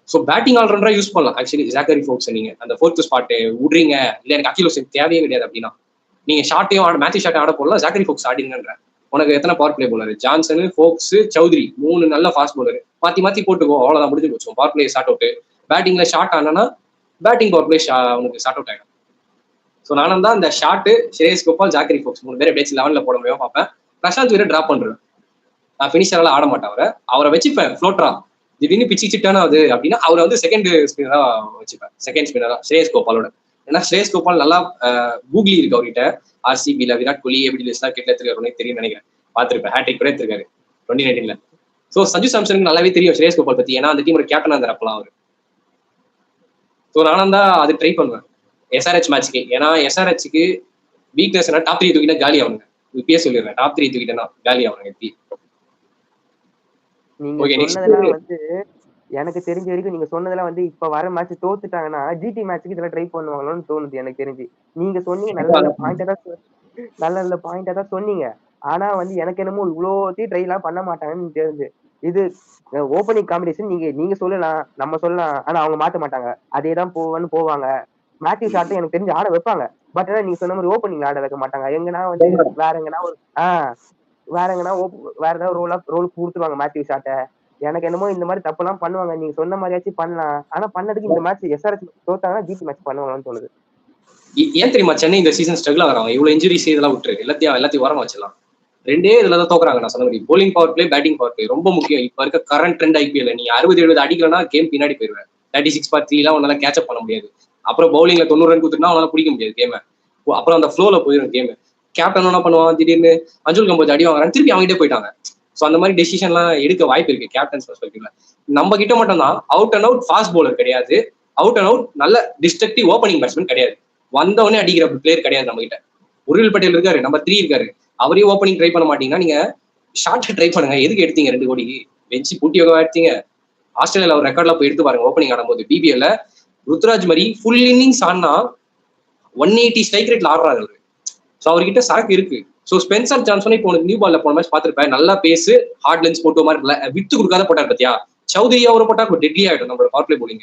ஸோ பேட்டிங் ஆல்ரவுண்டரா யூஸ் பண்ணலாம் ஆக்சுவலி ஜாக்கரி ஃபோக்ஸ். நீங்க அந்த 4th ஸ்பாட் விடுறீங்க, இல்லை எனக்கு அகில் ஹுசேன் தேவையே கிடையாது அப்படின்னா நீங்க ஷாட்டையும் மேத்யூ ஷாட்டை ஆட போடலாம். ஜாக்கரி ஃபோக்ஸ் ஆடிங்கன்ற உனக்கு எத்தனை power play bowler, Johnson, Foulkes, Choudhary 3 நல்ல ஃபாஸ்ட் போலரு மாத்தி போட்டுக்கோ. அவ்வளவுதான், முடிஞ்சு போச்சு. Power play sort out. பேட்டிங்ல ஷார்ட் ஆனா பேட்டிங் பவர் பிளே உனக்கு ஷார்ட் அவுட் ஆயிடும். ஸோ நானும் தான் இந்த shot Shreyas Gopal, Zakary Foulkes 3 பேர் எப்படியாச்சும் 11ல போட முடியும் பார்ப்பேன். பிரசாந்த் வீரை டிராப் பண்றேன். நான் ஃபினிஷரெல்லாம் ஆட மாட்டேன். அவரை வச்சுப்பேன் ஃப்ளோட்டரா. திடீர்னு பிச்சு சிட்டானா அது அப்படின்னா அவரை வந்து செகண்ட் ஸ்பின்னரா வச்சுப்பேன். செகண்ட் ஸ்பின்னரா ஸ்ரேயஸ் கோபாலோட. ஏன்னா ஸ்ரேயஸ் கோபால் நல்லா கூகுளி இருக்கு அவர்கிட்ட. ஆர்சிபில விராட் கோலி எப்படி கிட்ட எடுத்துருக்காரு தெரியும் நினைக்கிறேன். பார்த்துருப்பேன். ஹேட்ரிக் கூட எடுத்திருக்காரு 2019ல. ஸோ சஞ்சு சாம்சனுக்கு நல்லாவே தெரியும் ஸ்ரேயஸ் கோபால் பத்தி. ஏன்னா அந்த டீமோட கேப்டனா இருந்தார் அப்பலாம் அவரு. ஸோ நானும் தான் அது ட்ரை பண்ணுவேன் எஸ்ஆர்ஹெச் மேட்ச்க்கு. ஏன்னா எஸ்ஆர்ஹெச்சுக்கு வீக்னஸ் டாப் 3 தூக்கிட்டா காலி ஆகணுங்க. இப்பயே சொல்லிடுறேன், டாப் 3 தூக்கிட்டேன்னா காலி ஆகணுங்க. எப்படி நீங்க ஓகே நெக்ஸ்ட் சொன்னதெல்லாம் வந்து எனக்கு தெரிஞ்ச வரைக்கும் நீங்க சொன்னதெல்லாம் வந்து இப்ப வர மேட்ச் தோத்துட்டாங்கன்னா ஜிடி மேட்ச்க்கு இதெல்லாம் ட்ரை பண்ணுவாங்களோன்னு தோணுது எனக்கு தெரிஞ்சு. நீங்க சொன்னீங்க நல்ல நல்ல பாயிண்டா தான் நல்ல நல்ல பாயிண்டா தான் சொன்னீங்க. ஆனா வந்து எனக்கு என்னமோ இவ்வளோத்தையும் ட்ரை எல்லாம் பண்ண மாட்டாங்கன்னு தெரிஞ்சு. இது ஓப்பனிங் காம்பினேஷன் நீங்க நீங்க சொல்லலாம், நம்ம சொல்லலாம். ஆனா அவங்க மாத்த மாட்டாங்க. அதேதான் போவேன்னு போவாங்க. மேத்யூ ஷாட் எனக்கு தெரிஞ்சு ஆட வைப்பாங்க. பட் ஆனா நீங்க சொன்ன மாதிரி ஓப்பனிங்ல ஆட வைக்க மாட்டாங்க. எங்கன்னா வந்து வேற எங்கன்னா ஒரு வேற எங்கன்னா வேற ஏதாவது ரோல் கொடுத்துருவாங்க மேத்யூ ஷாட்ட. எனக்கு என்னமோ இந்த மாதிரி தப்பு எல்லாம் பண்ணுவாங்க. நீங்க சொன்ன மாதிரியாச்சும் பண்ணலாம். ஆனா பண்ணதுக்கு இந்த மேட்ச் எஸ்ஆர்எச் தோத்தாங்கன்னா ஜிடி மேட்ச் பண்ணுவாங்கன்னு தோணுது. ஏன் தெரியுமா சென்னை இந்த சீசன் ஸ்ட்ரகிள் ஆகிறாங்க? இவ்வளவு இன்ஜுரிஸ் இதெல்லாம் விட்டுரு, எல்லாத்தையும் ஓரமா வச்சிடலாம். ரெண்டே இதுல தான் தோக்குறாங்க. நான் சொன்ன மாதிரி bowling power play, batting power play ரொம்ப முக்கியம். இப்ப இருக்க கரண்ட் ட்ரெண்ட் ஐபிஎல் நீ 60-70 அடிக்கலன்னா கேம் பின்னாடி போயிருவேன். 36/3 எல்லாம் உன்னால கேட்சப் பண்ண முடியாது. அப்புறம் பவுலிங்ல 90 ரன் கொடுத்துட்டா அவனால பிடிக்க முடியாது கேமை. அப்புறம் அந்த ஃப்ளோல போயிடும் கேம். கேப்டன் என்ன பண்ணுவான், திடீர்னு அஞ்சுல் கம்போஜ் அடி வாங்குறான், திருப்பி அவங்ககிட்டே போயிட்டாங்க. ஸோ அந்த மாதிரி டெசிஷன்லாம் எடுக்க வாய்ப்பு இருக்கு கேப்டன்ஸ் பெர்ஸ்பெக்டிவ்ல. நம்ம கிட்ட மட்டும் தான் out and out fast bowler கிடையாது, அவுட் அண்ட் அவுட் நல்ல டிஸ்ட்ரக்டிவ் ஓப்பனிங் பேட்ஸ்மேன் கிடையாது, வந்தவொடனே அடிக்கிற பிளேயர் கிடையாது நம்ம கிட்ட. உருவில் பட்டேல் இருக்காரு, நம்பர் 3 இருக்காரு, அவரையும் ஓப்பனிங் ட்ரை பண்ண மாட்டீங்கன்னா நீங்க ஷார்ட் ட்ரை பண்ணுங்க. எதுக்கு எடுத்தீங்க 2 கோடி வெச்சு பூட்டி யோகா எடுத்தீங்க? ஆஸ்திரேலியாவில் ஒரு ரெக்கார்ட்ல போய் எடுத்து பாருங்க. ஓப்பனிங் ஆடும்போது பிபிஎல்ல ருத்ராஜ் மாதிரி ஃபுல் இன்னிங்ஸ் ஆடினா 180 ஸ்ட்ரைக் ரேட்ல ஆடுறாரு அவரு. ஸோ அவர்கிட்ட சரக்கு இருக்கு. ஸோ ஸ்பென்சர் ஜான்சன் இப்போ உனக்கு நியூ பால்ல போன மேட்ச் பார்த்துருப்பேன், நல்லா பேசு, ஹார்ட் லென்ஸ் போட்டு மாதிரி வித்து கொடுக்காத போட்டார் பத்தியா. சௌதரி அவரை போட்டா டெட்லி ஆயிடும் நம்மளோட பவர் பிளே போலிங்.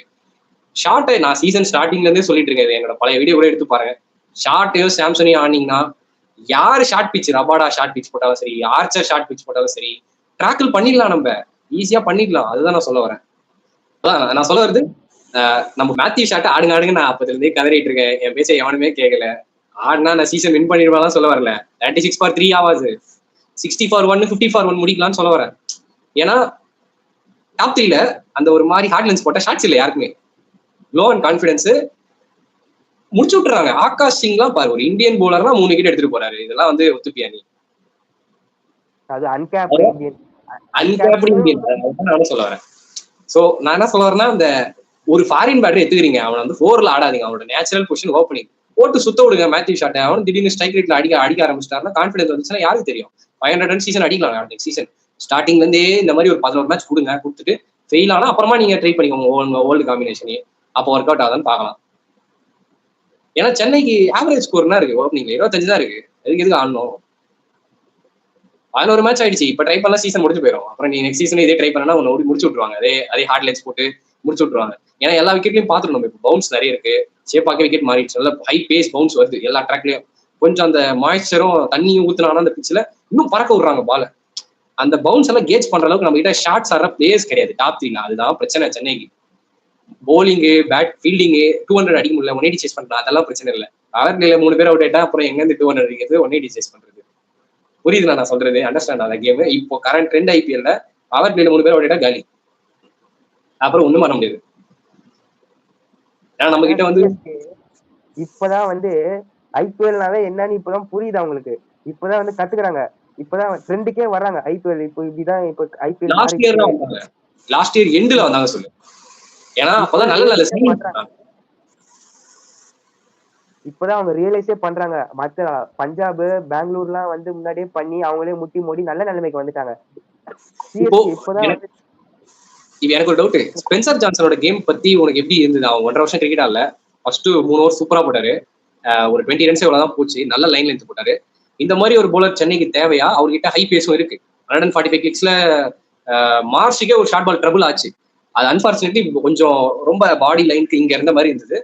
ஷார்ட்டை நான் சீசன் ஸ்டார்டிங்ல இருந்தே சொல்லிட்டு இருக்கேன், என்னோட பழைய வீடியோ கூட எடுத்து பாருங்க. ஷார்ட்டையோ சாம்சனையும் ஆனீங்கன்னா யாரு short pitch, Rabada short pitch போட்டாலும் சரி, ஆர்ச்சர் ஷார்ட் பிச் போட்டாலும் சரி, ட்ராக்கிள் பண்ணிடலாம், நம்ம ஈஸியா பண்ணிடலாம். அதுதான் நான் சொல்ல வரேன். நான் சொல்ல வருது, நம்ம மேத்யூ ஷாட் ஆடுங்க நான் அப்பத்துல இருந்தே கதறிட்டு இருக்கேன். என் பேச்ச எவனுமே கேட்கல. ஆடுனா நான் சீசன் வின் பண்ணிடுவான் சொல்ல வரல. 36/3 ஆவாது, 60/1 50/1 முடிக்கலாம்னு சொல்ல வரேன். ஏன்னா டாப் 3ல அந்த ஒரு மாதிரி ஹார்ட் லென்ஸ் போட்டா ஷாட்ஸ் இல்லை யாருக்குமே. லோ அண்ட் கான்பிடன்ஸ் முடிச்சு விட்டுறாங்க. ஆகாஷ் சிங்லாம் பாரு, ஒரு இந்தியன் போலர்னா 3 விக்கெட் எடுத்துட்டு போறாரு. இதெல்லாம் வந்து ஒத்துப்பியா நீ? அது அன்கேப்டு இந்தியன் நான் சொல்ல வரேன். சோ நான் என்ன சொல்ல வரேன்னா, அந்த ஒரு ஃபாரின் பேட்டர் எடுத்துக்கிறீங்க, அவன் வந்து 4ல ஆடாதீங்க. அவனோட நேச்சுரல் பொசிஷன் ஓப்பனிங் போட்டு சுத்த விடுங்க மேத்யூ ஷாட்டை. அவன் திடீர்னு ஸ்ட்ரைக் ரேட்ல அடிக்க ஆரம்பிச்சிட்டாருன்னா கான்ஃபிடன்ஸ் வந்துச்சுன்னா யாருக்கு தெரியும், 500 ரன் சீசன் அடிக்கலாம் நெக்ஸ்ட் சீசன். ஸ்டார்டிங்ல இருந்தே இந்த மாதிரி ஒரு 11 மேட்ச் கொடுங்க, கொடுத்துட்டு ஃபெயில் ஆனா அப்புறமா நீங்க ட்ரை பண்ணிக்கோங்க ஓல்டு காம்பினேஷனே. அப்போ ஒர்க் அவுட் ஆகுதான்னு பார்க்கலாம். ஏன்னா சென்னைக்கு ஆவரேஜ் ஸ்கோர் என்ன இருக்கு ஓப்பனிங்ல, 25 தான் இருக்கு. எதுக்கு ஆடணும்? 11 மேட்ச் ஆயிடுச்சு. இப்ப ட்ரை பண்ணலாம் சீசன் முடிஞ்சு போயிடும். அப்புறம் நீ நெக்ஸ்ட் சீசன் இதே ட்ரை பண்ணா உன்னை முடிச்சு விட்டுருவாங்க. அதே ஹார்ட் லென்ஸ் போட்டு முடிச்சு விட்டுருவாங்க. ஏன்னா எல்லா விக்கெட்லயும் பாத்துருணும். இப்போ பவுன்ஸ் நிறைய இருக்கு, சேப்பாக்க விக்கெட் மாறிடுச்சு, நல்ல ஹை பேஸ் பவுன்ஸ் வருது எல்லா ட்ராக்லயும். கொஞ்சம் அந்த மாய்ஸ்சரும் தண்ணியும் ஊத்துனாங்கன்னா அந்த பிச்சில் இன்னும் பறக்க விடுறாங்க பால. அந்த பவுன்ஸ் எல்லாம் கேட்ச் பண்ற அளவுக்கு நம்ம கிட்ட ஷார்ட்ஸ் ஆடுற பிளேயர்ஸ் கிடையாது டாப் 3ல. அதுதான் பிரச்சனை சென்னைக்கு. போலிங்கு, பேட், ஃபீல்டிங்கு 200 அடிக்க முடியல, 180 சேஸ் பண்றேன், அதெல்லாம் பிரச்சனை இல்லை. பவர் பிளேல 3 பேர் அவுட் ஆயிட்டா அப்புறம் எங்க இருந்து 200 அடிக்கிறது, 180 சேஸ் பண்றது? புரியுது நான் சொல்றது? அண்டர்ஸ்டாண்ட் அந்த கேம். இப்போ கரண்ட் ட்ரெண்ட் ஐபிஎல்ல பவர் பிளேல 3 பேர் அவுட் ஆயிட்டா காலி, அப்புறம் ஒண்ணும் பண்ண முடியாது. ஏன்னா நம்ம கிட்ட வந்து இப்பதான் வந்து ஐபிஎல்னாவே என்னன்னு இப்பதான் புரியுது அவங்களுக்கு. இப்பதான் வந்து கத்துக்கிறாங்க. இப்பதான் ட்ரெண்டுக்கே வர்றாங்க ஐபிஎல். இப்போ இப்படிதான் இப்போ ஐபிஎல் லாஸ்ட் இயர் எண்ட்ல வந்தாங்க சொல்லு. ஏன்னா அப்பதான் நல்ல இப்பதான் அவங்க ரியலைஸே பண்றாங்க. மத்த பஞ்சாப், பெங்களூர்லாம் வந்து முன்னாடியே பண்ணி அவங்களே முட்டி மோடி நல்ல நிலைமைக்கு வந்துட்டாங்க. எனக்கு ஒரு டவுட், ஸ்பென்சர் ஜான்சனோட கேம் பத்தி உனக்கு எப்படி இருந்தது? அவன் 1.5 வருஷம் கிரிக்கெட் ஆடல, ஃபர்ஸ்ட் 3 ஓவர் சூப்பரா போட்டாரு, ஒரு 20 ரன்ஸ் எவ்வளவுதான் போச்சு, நல்ல லைன் லென்த் போட்டாரு. இந்த மாதிரி ஒரு போலர் சென்னைக்கு தேவையா? அவர்கிட்ட ஹை பேஸும் இருக்கு. 145 கிளிக்ஸ்ல மார்ஷுக்கே ஒரு ஷார்ட் பால் ட்ரபிள் ஆச்சு. அது அன்பார்ச்சுனேட்லி கொஞ்சம் ரொம்ப பாடி லைனுக்கு இங்க இருந்த மாதிரி இருந்தது.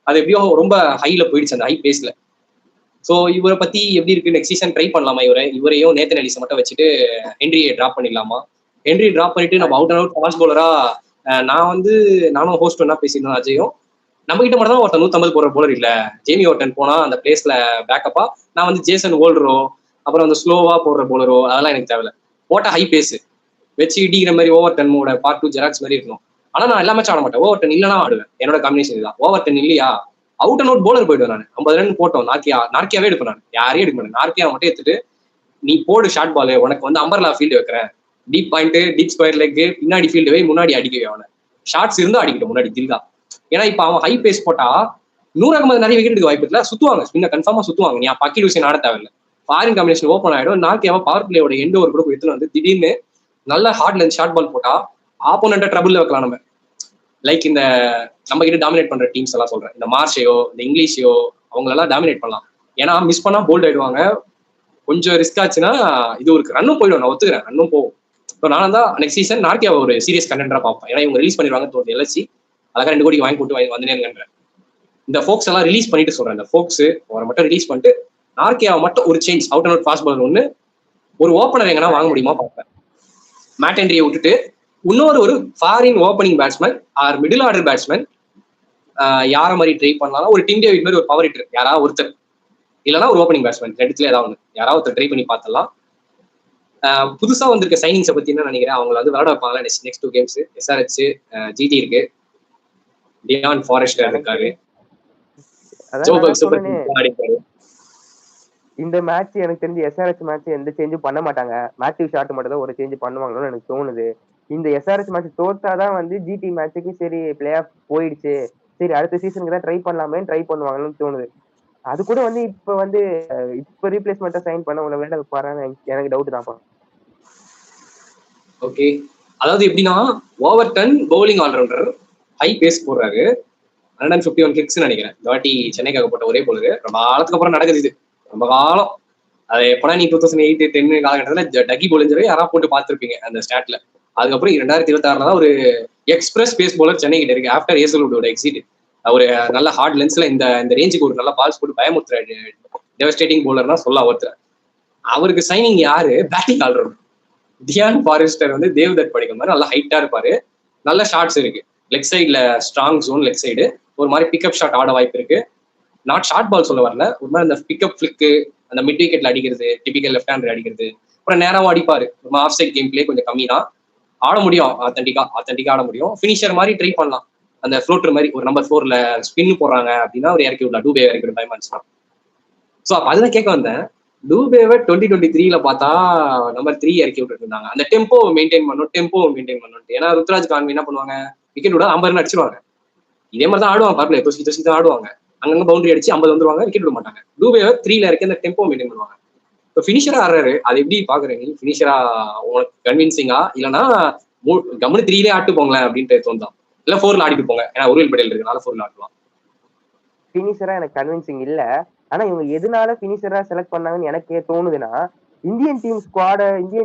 அது எப்படியோ ரொம்ப ஹைல போயிடுச்சு அந்த ஹை பேஸ்ல. ஸோ இவரை பத்தி எப்படி இருக்கு? நெக்ஸ்ட் சீசன் ட்ரை பண்ணலாமா? இவரையும் நேத்தன் எலிஸை மட்டும் வச்சுட்டு ஹென்ரியை டிராப் பண்ணிடலாமா? ஹென்ரி டிராப் பண்ணிட்டு நம்ம அவுட் அண்ட் அவுட் ஃபாஸ்ட் போலரா நானும் ஹோஸ்ட் என்ன பேசியிருந்தோம் அஜயும், நம்ம கிட்ட மட்டும் தான் ஒருத்தர் 150 போற போலர் இல்ல. ஜேமி ஓட்டன் போனா அந்த பிளேஸ்ல பேக்கப்பா நான் வந்து ஜேசன் ஓல்டரோ அப்புறம் வந்து ஸ்லோவா போடுற போலரோ அதெல்லாம் எனக்கு தேவையில்ல. போட்டா ஹை பேஸ் வச்சு இடிக்கிற மாதிரி ஓவர் 10 பார்ட் 2 ஜெராக்ஸ் மாதிரி இருக்கணும். ஆனா நான் எல்லாமே ஆட மாட்டேன். ஓவர் 10 இல்லைன்னா ஆடுவேன். என்னோட காம்பினேஷன் தான். ஓவர் 10 இல்லையா அவுட் அண்ட் அவுட் போலர் போயிடுவேன். நான் 50 ரன் போட்டோம், நார்க்கியாவே எடுப்பேன். நான் யாரையும் எடுக்க மாட்டேன், நார்க்கியா மட்டும் எடுத்துட்டு நீ போடு ஷார்ட் பால், உனக்கு வந்து அம்பர்லா ஃபீல்டு வைக்கிறேன், deep point, deep square leg, பின்னாடி ஃபீல்டு வை, முன்னாடி அடிக்கவே அவனை. ஷார்ட்ஸ் இருந்தா அடிக்கட்டும் முன்னாடி தில்லா. ஏன்னா இப்ப அவன் ஹை பேஸ் போட்டா 100 நிறைய விக்கெட்டுக்கு வாய்ப்பு இல்லை, சுத்துவாங்க ஸ்பின்ன கன்ஃபார்மா சுத்துவாங்க. நீ பக்கி லூசியன் ஆட தேவையில்ல, ஃபாரின் காம்பினேஷன் ஓப்பன் ஆயிடும். நார்கேவா பவர் பிளேயோட எண்ட் ஓவர் கூட எடுத்துட்டு வந்து திடீர்னு நல்ல ஹார்ட் லென்த் ஷார்ட் பால் போட்டா ஆப்போனண்ட்டை ட்ரபிள்ல வைக்கலாம் நம்ம. லைக் இந்த நம்ம கிட்ட டாமினேட் பண்ற டீம்ஸ் எல்லாம் சொல்றேன், இந்த மார்ஷையோ இந்த இங்கிலீஷையோ அவங்களெல்லாம் டாமினேட் பண்ணலாம். ஏன்னா மிஸ் பண்ணா போல்ட் ஆயிடுவாங்க. கொஞ்சம் ரிஸ்க் ஆச்சுன்னா இது ஒரு ரன்னும் போயிடும், நான் ஒத்துக்கிறேன், ரன்னும் போகும். இப்போ நான் தான் நெக்ஸ்ட் சீசன் நார்கேவா ஒரு சீரியஸ் கண்டென்டரா பார்ப்பேன். ஏன்னா இவங்க ரிலீஸ் பண்ணிடுவாங்கன்னு தோணுது. எல்எஸ்சி அழகா 2 கோடி வாங்கி போட்டு வந்துனேன்றேன். இந்த ஃபோக்ஸ் எல்லாம் ரிலீஸ் பண்ணிட்டு சொல்றேன், இந்த ஃபோக்ஸ் அவரை மட்டும் ரிலீஸ் பண்ணிட்டு நார்கேவா மட்டும் ஒரு change out and out fast bowler ஒன்று, ஒரு ஓப்பனர் எங்கன்னா வாங்க முடியுமா பார்ப்பேன். மேட் ஹென்ரியை விட்டுட்டு இன்னொரு ஒரு foreign opening batsman or middle order batsman யார மாதிரி ட்ரை பண்ணலாம். ஒரு டிம் டேவிட் மாதிரி ஒரு பவர் ஹிட்டர் யாராவது ஒருத்தர், இல்லைன்னா ஒரு ஓப்பனிங் பேட்ஸ்மேன், ரெண்டுத்துல ஏதாவது ஒன்று யாராவது ஒருத்தர் ட்ரை பண்ணி பார்த்தலாம். புதுசா வந்திருக்க சைனிங்ஸை பத்தி என்ன நினைக்கிறேன், அவங்களை வந்து விளையாட வைப்பாங்களா நெக்ஸ்ட் 2 கேம்ஸ். எஸ்ஆர்ஹெச் ஜிடி இருக்கு, டியான் ஃபாரஸ்டர் இருக்காரு, இந்த மேட்ச் எனக்கு தெரிஞ்சு எஸ்ஆர்ஹெச் மேட்ச் எந்த சேஞ்சும் பண்ண மாட்டாங்க. மேத்யூ ஷாட் மட்டும் தான் ஒரு சேஞ்ச் பண்ணுவாங்கன்னு எனக்கு தோணுது. இந்த எஸ்ஆர்ஹெச் மேட்ச் தோத்தாதான் வந்து ஜிடி மேட்சுக்கு சரி பிளே ஆஃப் போயிடுச்சு, சரி அடுத்த சீசனுக்கு தான் ட்ரை பண்ணலாமே ட்ரை பண்ணுவாங்கன்னு தோணுது. அது கூட வந்து இப்ப ரீப்ளேஸ்மெண்ட்டா சைன் பண்ண உங்களை விளையாட வைப்பாரான்னு எனக்கு டவுட் தான்ப்பா. ஓகே, அதாவது எப்படின்னா Overton bowling all rounder high pace போடுறாரு, 151 கிக்ஸ் நினைக்கிறேன் இந்த வாட்டி சென்னைக்காக போட்ட ஒரே போலுது. ரொம்ப காலத்துக்கு அப்புறம் நடக்குது இது, ரொம்ப காலம். அது எப்பனா நீ 2008, 10 காலகட்டத்தில் டக்கி போலிஞ்சரை யாராவது போட்டு பார்த்துருப்பீங்க அந்த ஸ்டாட்ல. அதுக்கப்புறம் 2026 தான் ஒரு எக்ஸ்பிரஸ் பேஸ் போலர் சென்னை கிட்ட இருக்கு ஆஃப்டர் ஏசலோட எக்ஸிட். ஒரு நல்ல ஹார்ட் லென்ஸ்ல இந்த ரேஞ்சுக்கு ஒரு நல்ல பால்ஸ் போட்டு பயமுத்துற டெவஸ்டேட்டிங் போலர்னா சொல்ல ஒருத்தர். அவருக்கு சைனிங் யாரு, பேட்டிங் ஆல்ரவுண்டர் டியான் ஃபாரஸ்டர் வந்து தேவ்தத் படிக்கிற மாதிரி நல்லா ஹைட்டா இருப்பாரு, நல்ல ஷாட்ஸ் இருக்கு, லெக் சைட்ல ஸ்ட்ராங் ஜோன் லெக் சைடு ஒரு மாதிரி பிக்கப் ஷாட் ஆட வாய்ப்பு இருக்கு. நாட் ஷார்ட் பால் சொல்ல வரல, ஒரு மாதிரி அந்த பிக்கப் ஃபிளிக்கு அந்த மிட் விக்கெட்ல அடிக்கிறது, டிபிக்கல் லெஃப்ட் ஹேண்டர் அடிக்கிறது, அப்புறம் நேரம் அடிப்பாரு. ஒரு ஆஃப் சைட் கேம் பிளே கொஞ்சம் கம்மி தான், ஆட முடியும், ஆத்தென்டிக்கா ஆட முடியும். ஃபினிஷர் மாதிரி ட்ரை பண்ணலாம், அந்த ஃப்ளோட்டர் மாதிரி ஒரு நம்பர் 4ல ஸ்பின் போடுறாங்க அப்படின்னா ஒரு இறக்கி விடலாம், டூபே இறக்கி விட பயமா இருந்துச்சுன்னா. ஸோ அப்போ அதுதான் கேட்க வந்தேன், டூபேவை 2023 பார்த்தா நம்பர் 3 இறக்கி விட்டுட்டு இருந்தாங்க. அந்த டெம்போ மெயின்டைன் பண்ணணும். ஏன்னா ருத்ராஜ் கான்வி என்ன பண்ணுவாங்க, விக்கெட் விட 50 ரன் அடிச்சிருவாங்க. இதே மாதிரி தான் ஆடுவாங்க, பார்க்கல தொசி தான் ஆடுவாங்க, அங்கங்க பவுண்டரி அடிச்சு 50 வந்துருவாங்க, விக்கெட் விட மாட்டாங்க. டூபேவை 3ல இறக்கி அந்த டெம்போ மெயின்டைன் பண்ணுவாங்க. இப்போ ஃபினிஷரா ஆடுறாரு, அது எப்படி பாக்குறீங்க? ஃபினிஷரா உங்களுக்கு கன்வின்சிங்கா, இல்லைன்னா கம்முனு 3லே ஆட்டு போங்களேன் அப்படின்ட்டு தோணுதான், இல்ல 4ல ஆடிட்டு போங்க, ஏன்னா உருவில் படையில் இருக்கனால 4ல ஆடலாம். ஃபினிஷரா எனக்கு கன்வின்சிங் இல்ல. ஆனா இவங்க எதனால ஃபினிஷரா செலக்ட் பண்ணாங்கன்னு எனக்கே தோணுதுன்னா, இந்தியன்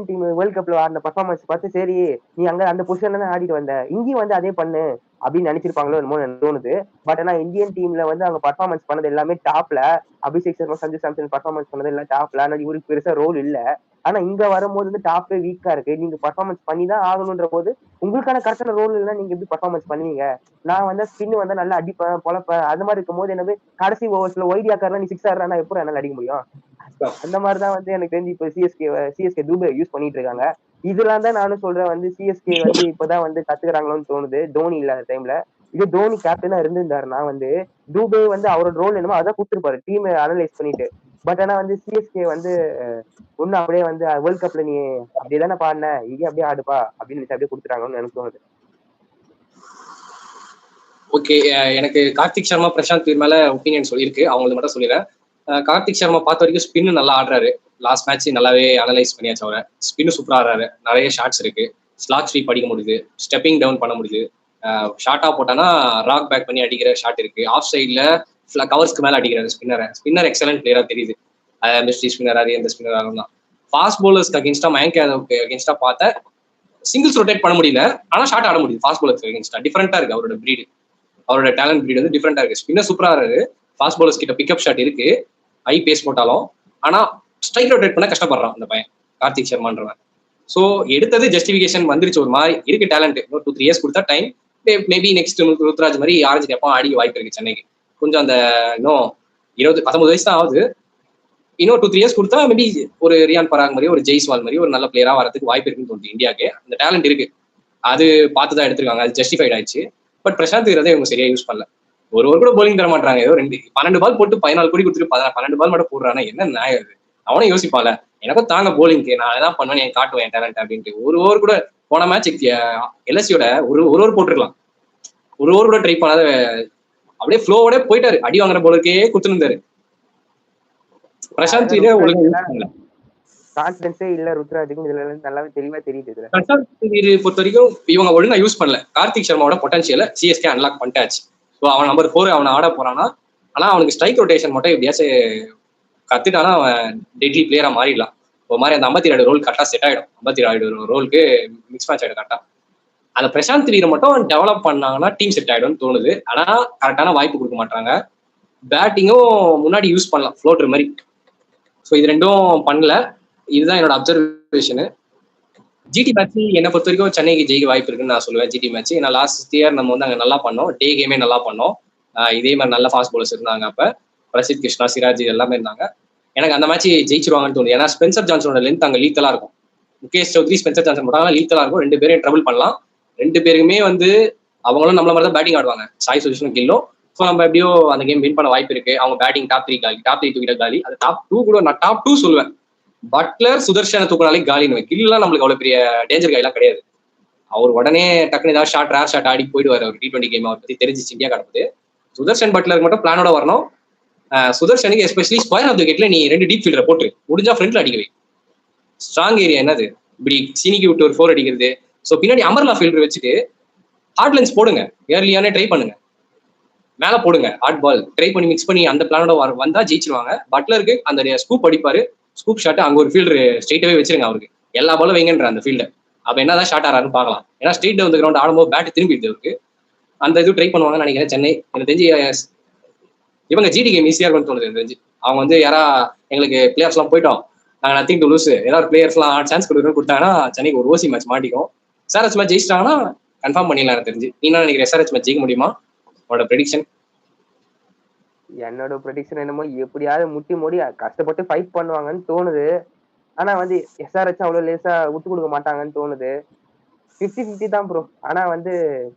டீம் வேர்ல்ட் கப்ல ஆடின பர்ஃபார்மன்ஸ் பார்த்து சரி நீ அங்க அந்த பொசிஷன்ல தான் ஆடிட்டு வந்த, இங்கேயும் வந்து அதே பண்ணு அப்படின்னு நினைச்சிருப்பாங்களோ என்னமோ எனக்கு தோணுது. பட் ஆனா இந்தியன் டீம்ல வந்து அவங்க பர்ஃபார்மன்ஸ் பண்ணது எல்லாமே டாப்ல, அபிஷேக் சர்மா சஞ்சு சாம்சன் பர்ஃபார்மன்ஸ் பண்ணது எல்லாம் டாப்ல. ஆனா இவருக்கு பெருசா ரோல் இல்ல. ஆனா இங்க வரும்போது வந்து டாப்பே வீக்கா இருக்கு, நீங்க பர்ஃபார்மன்ஸ் பண்ணி தான் ஆகணுன்ற போது உங்களுக்கான கரெக்டான ரோல் இல்லைன்னா நீங்க எப்படி பர்ஃபார்மன்ஸ் பண்ணுவீங்க? நான் வந்து ஸ்பின் வந்து நல்லா அடிப்பேன் பொழப்பேன், அது மாதிரி இருக்கும் போது என்னது கடைசி ஓவர்ஸ்ல ஒய்டி ஆக்காரா நீ 6 ஆடுறா எப்படி என்னால அடிக்க முடியும்? அந்த மாதிரிதான் வந்து எனக்கு தெரிஞ்சு இப்ப சிஎஸ்கே தூபே யூஸ் பண்ணிட்டு இருக்காங்க. இதெல்லாம் தான் நானும் சொல்றேன், வந்து சிஎஸ்கே வந்து இப்பதான் வந்து கத்துக்கிறாங்களோன்னு தோணுது தோனி இல்லாத டைம்ல. இதே தோனி கேப்டனா இருந்திருந்தாருன்னா வந்து தூபே வந்து அவரோட ரோல் என்னமோ அதான் கொடுத்துருப்பாரு டீம் அனலைஸ் பண்ணிட்டு. பட் ஆனா வந்து சிஎஸ்கே வந்து ஒண்ணு அப்படியே வந்து வேர்ல்ட் கப்ல நீ அப்படியேதானே பாடின, இங்கே அப்படியே ஆடுப்பா அப்படின்னு அப்படியே கொடுத்துட்டாங்கன்னு எனக்கு தோணுது. ஓகே, எனக்கு கார்த்திக் சர்மா பிரசாந்த் மேல ஒப்பீனியன் சொல்லியிருக்கு, அவங்களுக்கு மட்டும் சொல்லிடுறேன். கார்த்திக் சர்மா பார்த்த வரைக்கும் ஸ்பின்னு நல்லா ஆடுறாரு, லாஸ்ட் மேட்ச் நல்லாவே அனலைஸ் பண்ணியாச்சு அவரை. ஸ்பின்னு சூப்பரா ஆடுறாரு, நிறைய ஷாட்ஸ் இருக்கு, ஸ்லாக் ஸ்வீப் அடிக்க முடியுது, ஸ்டெப்பிங் டவுன் பண்ண முடியுது, ஷார்ட்டா போட்டானா ராக் பேக் பண்ணி அடிக்கிற ஷாட் இருக்கு, ஆஃப் சைட்ல கவர்ஸ்க்கு மேல அடிக்கிறாரு ஸ்பின்னர் எக்ஸலன்ட் பிளேயரா தெரியுது. மிஸ்ட்ரி ஸ்பின்னராரு எந்த ஸ்பின்னராலும் தான். ஃபாஸ்ட் பவுலர்ஸ்க்கு அகேன்ஸ்டா மயங்க் யாதவுக்கு அகேன்ஸ்டா பார்த்த சிங்கிள்ஸ் ரொட்டேட் பண்ண முடியல, ஆனா ஷாட் ஆட முடியுது ஃபாஸ்ட் பவுலர்ஸ்க்கு அகேன்ஸ்டா. டிஃபரெண்டா இருக்கு அவரோட பிரீடு, அவரோட டேலண்ட் பிரீட் வந்து டிஃபரெண்டா இருக்கு. ஸ்பின்னர் சூப்பரா இருக்கு, ஃபாஸ்ட் பவுலர்ஸ் கிட்ட பிக்கப் ஷாட் இருக்கு, ஹை பேஸ் போட்டாலும். ஆனா ஸ்ட்ரைக் ரொட்டேட் பண்ண கஷ்டப்படுறான் அந்த பையன் கார்த்திக் சர்மான்றவன். ஸோ எடுத்தது ஜஸ்டிஃபிகேஷன் வந்துருச்சு, ஒரு மாதிரி இருக்கு டேலண்ட். இன்னும் 2-3 இயர்ஸ் கொடுத்தா டைம், மேபி நெக்ஸ்ட் ருத்ராஜ் மாதிரி ஆரஞ்சு கேப்பா அடிக்க வாய்ப்பு இருக்கு சென்னைக்கு. கொஞ்சம் அந்த இன்னும் 19 வயசு தான் ஆகுது, இன்னும் 2-3 இயர்ஸ் கொடுத்தா மேபி ஒரு ரியான் பராக் மாதிரி ஒரு ஜெய்ஸ்வால் மாதிரி ஒரு நல்ல பிளேயரா வரதுக்கு வாய்ப்பு இருக்குன்னு தோணுது. இந்தியாவுக்கு அந்த டேலண்ட் இருக்கு, அது பார்த்து தான் எடுத்திருக்காங்க, அது ஜஸ்டிஃபைட் ஆயிடுச்சு. பட் பிரசாந்த் வீரரை இவங்க சரியா யூஸ் பண்ணல, ஒரு கூட போலிங் தர மாட்டாங்க. ஏதோ 12 பால் போட்டு 14 கோடி கொடுத்துட்டு 12 பால் மட்டும் போடுறானா என்ன நியாயம் அது? அவனும் யோசிப்பால, எனக்கும் தாங்க போலிங்க்கு நான் என்ன பண்ணுவேன், என் காட்டுவேன் டேலண்ட் அப்படின்ட்டு. ஒரு ஓவர் கூட போன மேட்ச் எல்எஸ்சியோட ஒரு ஓவர் போட்டுருக்கலாம், ஒரு ஓவர் கூட ட்ரை பண்ணாத அப்படியே ஃப்ளோவோட போயிட்டாரு. அடி வாங்குற போலருக்கே குத்துருந்தாரு. பிரசாந்த் வீரே ஒழுங்கா யூஸ் பண்ணல. கான்ஃபிடன்ஸே இல்ல ருத்ராஜுக்கு. இதுல நல்லாவே தெளிவா தெரியுது. இதுல பிரசாந்த் வீர் பொறுத்த வரைக்கும் இவங்க ஒழுங்கா யூஸ் பண்ணல. கார்த்திக் சர்மாவோட பொட்டன்ஷியலை சிஎஸ்கே அன்லாக் பண்ணிட்டாச்சு. ஸோ அவன் நம்பர் 4 அவனை ஆட போறானா. ஆனா அவனுக்கு ஸ்ட்ரைக் ரொட்டேஷன் மட்டும் எப்படியாச்சும் கத்துட்டானா அவன் டெட்லி பிளேயரா மாறிடலாம். ஒரு மாதிரி அந்த 52 ரோல் கரெக்டா செட் ஆயிடும். 52 ரோலுக்கு மிக்ஸ் மேட்ச் ஆயிடும் கரெக்டா. அந்த பிரசாந்த் வீரை மட்டும் டெவலப் பண்ணாங்கன்னா டீம் செட் ஆயிடும்னு தோணுது. ஆனா கரெக்டான வாய்ப்பு கொடுக்க மாட்டாங்க. பேட்டிங்கும் முன்னாடி யூஸ் பண்ணலாம் ஃப்ளோட்டர் மாதிரி. ஸோ இது ரெண்டும் பண்ணல. இதுதான் என்னோட அப்சர்வேஷனு. ஜிடி மேட்ச் என்னை பொறுத்த வரைக்கும் சென்னைக்கு ஜெயிக்க வாய்ப்பு இருக்குன்னு நான் சொல்லுவேன். ஜிடி மேட்ச் ஏன்னா லாஸ்ட் இயர் நம்ம வந்து அங்கே நல்லா பண்ணோம். டே கேமே நல்லா பண்ணோம். இதே மாதிரி நல்ல ஃபாஸ்ட் பாலர்ஸ் இருந்தாங்க. அப்போ பிரசித் கிருஷ்ணா, சிராஜ் எல்லாமே இருந்தாங்க. எனக்கு அந்த மேட்ச் ஜெயிச்சிருவாங்கன்னு தோணுது. ஏன்னா ஸ்பென்சர் ஜான்சனோட லென்த் அங்கே லீத்தலா இருக்கும். முகேஷ் சௌத்ரி, ஸ்பென்சர் ஜான்சன் போட்டாங்க லீத்தலா இருக்கும். 2 பேரையும் ட்ரபிள் பண்ணலாம். 2 பேருக்குமே வந்து அவங்களும் நம்மள மாதிரி தான் பேட்டிங் ஆடுவாங்க. சாய் சுதர்ஷனும் கில்லும். ஸோ நம்ம எப்படியோ அந்த கேம் வின் பண்ண வாய்ப்பு இருக்கு. அவங்க பேட்டிங் டாப் 3 காலி, டாப் 3 தூக்கிட்ட காலி. அது டாப் 2 கூட நான் டாப் 2 சொல்லுவேன். பட்லர், சுதர்ஷனை தூக்கினாலே காலின்னு. கில்லாம் நம்மளுக்கு அவ்வளவு பெரிய டேஞ்சர் காயெல்லாம் கிடையாது. அவர் உடனே டக்குனு ஏதாவது ஷாட், ரேர் ஷாட் ஆடி போயிடுவார். அவர் T20 கேம் அவர் பத்தி தெரிஞ்சிச்சு இந்தியா கிடக்குது. சுதர்ஷன் பட்லருக்கு மட்டும் பிளானோட வரணும். சுதர்ஷனுக்கு எஸ்பெஷலி ஸ்கொயர் ஆஃப் த விக்கெட்ல நீ 2 டீப் ஃபீல்டரை போட்டு முடிஞ்சா ஃப்ரண்ட்ல அடிக்கவே. ஸ்ட்ராங் ஏரியா என்னது இப்படி சினிக்கி விட்டு ஒரு 4 அடிக்கிறது. ஸோ பின்னாடி அமர்லா ஃபீல்டர் வச்சுட்டு ஹார்ட் லென்ஸ் போடுங்க. ஏர்லியானே ட்ரை பண்ணுங்க. மேலே போடுங்க ஹார்ட் பால் ட்ரை பண்ணி மிக்ஸ் பண்ணி அந்த பிளானோட வந்தா ஜெயிச்சிருவாங்க. பட்லருக்கு அந்த ஸ்கூப் அடிப்பாரு. ஸ்கூப் ஷாட் அங்கே ஒரு ஃபீல்டர் ஸ்ட்ரெயிட்டாவே வச்சிருங்க. அவருக்கு எல்லா பாலும் வைங்கன்ற அந்த ஃபீல்டை. அப்போ என்னதான் ஷாட் ஆறாருன்னு பார்க்கலாம். ஏன்னா ஸ்ட்ரெயிட் வந்து கிரவுண்ட் ஆடும்போது பேட் திரும்பிடுது அவருக்கு. அந்த இது ட்ரை பண்ணுவாங்கன்னு நினைக்கிறேன் சென்னை. எனக்கு தெரிஞ்சு இவங்க ஜிடி கேம் ஈஸியாக இருக்கும்னு தோணுது. எனக்கு தெரிஞ்சு அவங்க வந்து யாரா எங்களுக்கு பிளேயர்ஸ்லாம் போயிட்டோம், நாங்கள் நத்திங் டு லூஸ், ஏதாவது பிளேயர்ஸ்லாம் சான்ஸ் கொடுத்தாங்கன்னா சென்னைக்கு ஒரு ஓசி மேட்ச் மாட்டிக்கும். எஸ்ஆர்எச் மேட்ச் ஜெயிச்சிட்டாங்கன்னா கன்ஃபார்ம் பண்ணிடலாம். எனக்கு தெரிஞ்சு நீ என்ன நினைக்கிறேன்? எஸ்ஆர்எச் மேட்ச் ஜெயிக்க முடியுமா? உங்களோட ப்ரெடிக்ஷன்? என்னோட ப்ரெடிக்ஷன் என்னமோ எப்படியாவது முட்டி மூடி கஷ்டப்பட்டு ஃபைட் பண்ணுவாங்கன்னு தோணுது. ஆனா வந்து எஸ்ஆர்எச் அவ்வளவு லேசா விட்டு கொடுக்க மாட்டாங்கன்னு தோணுது. 50-50 தான் ப்ரோ. ஆனா வந்து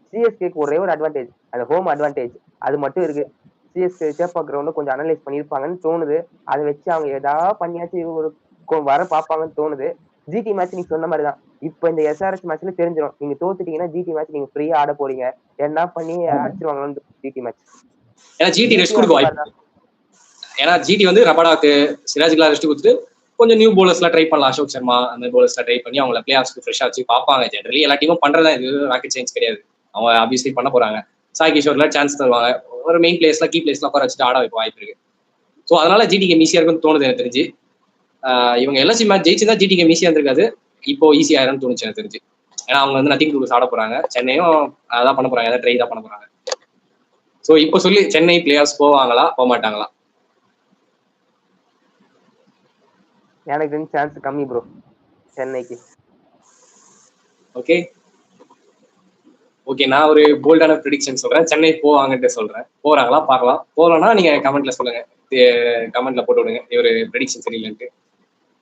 சிஎஸ்கேக்கு ஒரே ஒரு அட்வான்டேஜ், அந்த ஹோம் அட்வான்டேஜ் அது மட்டும் இருக்கு. சிஎஸ்கே சேப்பா கிரவுண்ட் கொஞ்சம் அனலைஸ் பண்ணியிருப்பாங்கன்னு தோணுது. அதை வச்சு அவங்க ஏதாவது பண்ணியாச்சு ஒரு வர பார்ப்பாங்கன்னு தோணுது. ஜிடி மேட்ச் நீங்க சொன்ன மாதிரி தான். இப்ப இந்த எஸ்ஆர்எச் மேட்ச்ல தெரிஞ்சிடும். நீங்க தோத்துட்டீங்கன்னா ஜிடி மேட்ச் நீங்க ஃப்ரீயா ஆட போறீங்க. என்ன பண்ணி அடிச்சிருவாங்கன்னு ஜிடி மேட்ச். ஏன்னா ஜிடி ரெஸ்ட் கொடுக்க வாய்ப்பு. ஏன்னா ஜிடி வந்து ரபாடாக்கு, சிராஜுக்குலாம் ரெஸ்ட் கொடுத்துட்டு கொஞ்சம் நியூ போலர்ஸ்லாம் ட்ரை பண்ணலாம். அசோக் சர்மா அந்த போலர்ஸ்லாம் ட்ரை பண்ணி அவங்கள பிளே ஆஃப்ஸ்க்கு ஃப்ரெஷ்ஷாக வச்சு பார்ப்பாங்க. ஜென்ரலி எல்லா டீமும் பண்றதா, இது ராக்கெட் சயின்ஸ் கிடையாது. அவங்க ஆப்வியஸ்லி பண்ண போறாங்க. சாய் கிஷோர்ல சான்ஸ் தருவாங்க. ஒரு மெயின் பிளேயர்ஸ்லாம் கீ பிளேயர்ஸ்லாம் உட்கார வச்சுட்டு ஆட வைக்க வாய்ப்பு இருக்கு. ஸோ அதனால ஜிடி கேம் ஈஸியா இருக்குன்னு தோணுது எனக்கு தெரிஞ்சு. இவங்க எல்எஸ்சி மேட்ச் ஜெயிச்சிருந்தா ஜிடி கேம் ஈஸியா இருந்திருக்காது. இப்போ ஈஸியா ஆயிரும்னு தோணுச்சு எனக்கு தெரிஞ்சு. ஏன்னா அவங்க வந்து நத்திங் டு லூஸ் ஆட போறாங்க. சென்னையும் அதான் பண்ண போறாங்க, ஏதாவது ட்ரை தான் பண்ண போறாங்க. ஸோ இப்போ சொல்லி சென்னை பிளே ஆஃப்ஸ் போவாங்களா போக மாட்டாங்களா? எனக்கு சான்ஸ் கம்மி ப்ரோ சென்னைக்கு. ஓகே ஓகே, நான் ஒரு போல்டான ப்ரெடிக்ஷன் சொல்றேன். சென்னை போவாங்கன்ட்டு சொல்றேன். போறாங்களா பார்க்கலாம். போறோம்னா நீங்க கமெண்ட்ல சொல்லுங்க, கமெண்ட்ல போட்டு விடுங்க ஒரு ப்ரெடிக்ஷன் சரியில்லைன்ட்டு.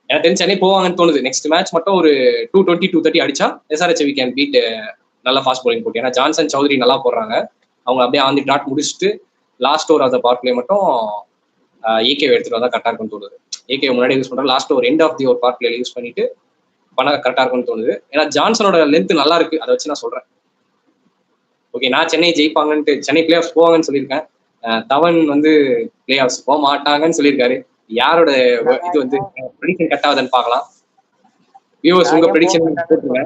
எனக்கு தெரிஞ்சு சென்னை போவாங்கன்னு தோணுது. நெக்ஸ்ட் மேட்ச் மட்டும் ஒரு 220 230 அடிச்சா எஸ்ஆர்எச் வி கேன் பீட். நல்லா ஃபாஸ்ட் பவுலிங் போட்டு, ஏன்னா ஜான்சன் சௌத்ரி நல்லா போடுறாங்க. அவங்க அப்படியே ஆன் தி டாட் முடிச்சுட்டு last over of the powerplay மட்டும் ஏகே எடுத்துட்டு வந்தா கரெக்டா இருக்கும்னு தோணுது. ஏகே முன்னாடி யூஸ் பண்ற லாஸ்ட் ஒரு எண்ட் ஆஃப் தி ஒரு பவர் பிளேல யூஸ் பண்ணிட்டு பண்ண கரெக்டா இருக்கும்னு தோணுது. ஏன்னா ஜான்சனோட லென்த் நல்லா இருக்கு, அதை வச்சு நான் சொல்றேன். ஓகே, நான் சென்னை ஜெயிப்பாங்கன்ட்டு, சென்னை பிளே ஆஃப்ஸ் போவாங்கன்னு சொல்லியிருக்கேன். தவன் வந்து பிளே ஆஃப்ஸ் போக மாட்டாங்கன்னு சொல்லியிருக்காரு. யாரோட இது வந்து ப்ரெடிக்ஷன் கட் ஆகுதுன்னு பார்க்கலாம். வியூவர்ஸ் உங்க ப்ரெடிக்ஷன் போட்டுருங்க.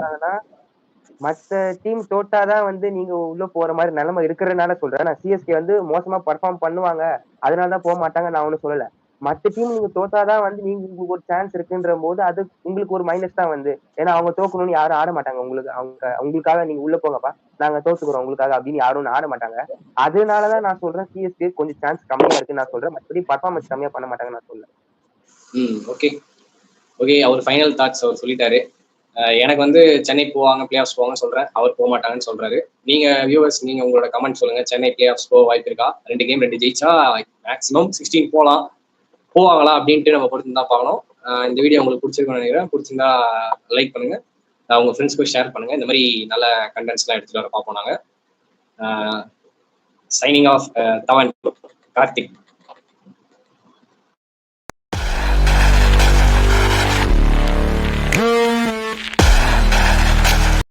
மற்ற டீம் தோட்டாதான் வந்து நீங்க உள்ள போற மாதிரி நிலைமை இருக்கிறதுனால சொல்றேன். நான் சிஎஸ்கே வந்து மோசமா பர்ஃபார்ம் பண்ணுவாங்க அதனாலதான் போக மாட்டாங்க நான் ஒன்னும் சொல்லல. மற்ற டீம் நீங்க தோத்தாதான் வந்து நீங்க உங்களுக்கு ஒரு சான்ஸ் இருக்குன்ற போது அது உங்களுக்கு ஒரு மைனஸ் தான் வந்து. ஏன்னா அவங்க தோக்கணும்னு யாரும் ஆட மாட்டாங்க. உங்களுக்காக நீங்க உள்ள போங்கப்பா நாங்க தோத்துக்கிறோம் உங்களுக்காக அப்படின்னு யாரும் ஆட மாட்டாங்க. அதனாலதான் நான் சொல்றேன் சிஎஸ்கே கொஞ்சம் சான்ஸ் கம்மியா இருக்குன்னு நான் சொல்றேன். மற்றபடி பர்ஃபார்மன்ஸ் கம்மியா பண்ண மாட்டாங்கன்னு நான் சொல்றேன். ஓகே ஓகே, அவர் ஃபைனல் தாட்ஸ் அவர் சொல்லிட்டாரு. எனக்கு வந்து சென்னை போவாங்க, பிளே ஆஃப்ஸ் போவாங்கன்னு சொல்றேன். அவர் போக மாட்டாங்கன்னு சொல்றாரு. நீங்க வியூவர்ஸ் நீங்க உங்களோட கமெண்ட் சொல்லுங்க. சென்னை பிளே ஆஃப்ஸ் போக வாய்ப்பு இருக்கா? 2 கேம் 2 ஜெயிச்சா மேக்ஸிமம் 16 போகலாம். போவாங்களா அப்படின்ட்டு நம்ம பொறுத்து தான் பார்க்கணும். இந்த வீடியோ உங்களுக்கு பிடிச்சிருக்குன்னு நினைக்கிறேன். பிடிச்சிருந்தா லைக் பண்ணுங்க, உங்க ஃப்ரெண்ட்ஸ்க்கு ஷேர் பண்ணுங்க. இந்த மாதிரி நல்ல கண்டென்ட்ஸ்லாம் எடுத்துட்டு வர பார்ப்போம் நாங்கள். சைனிங் ஆஃப் தவன், கார்த்திக்.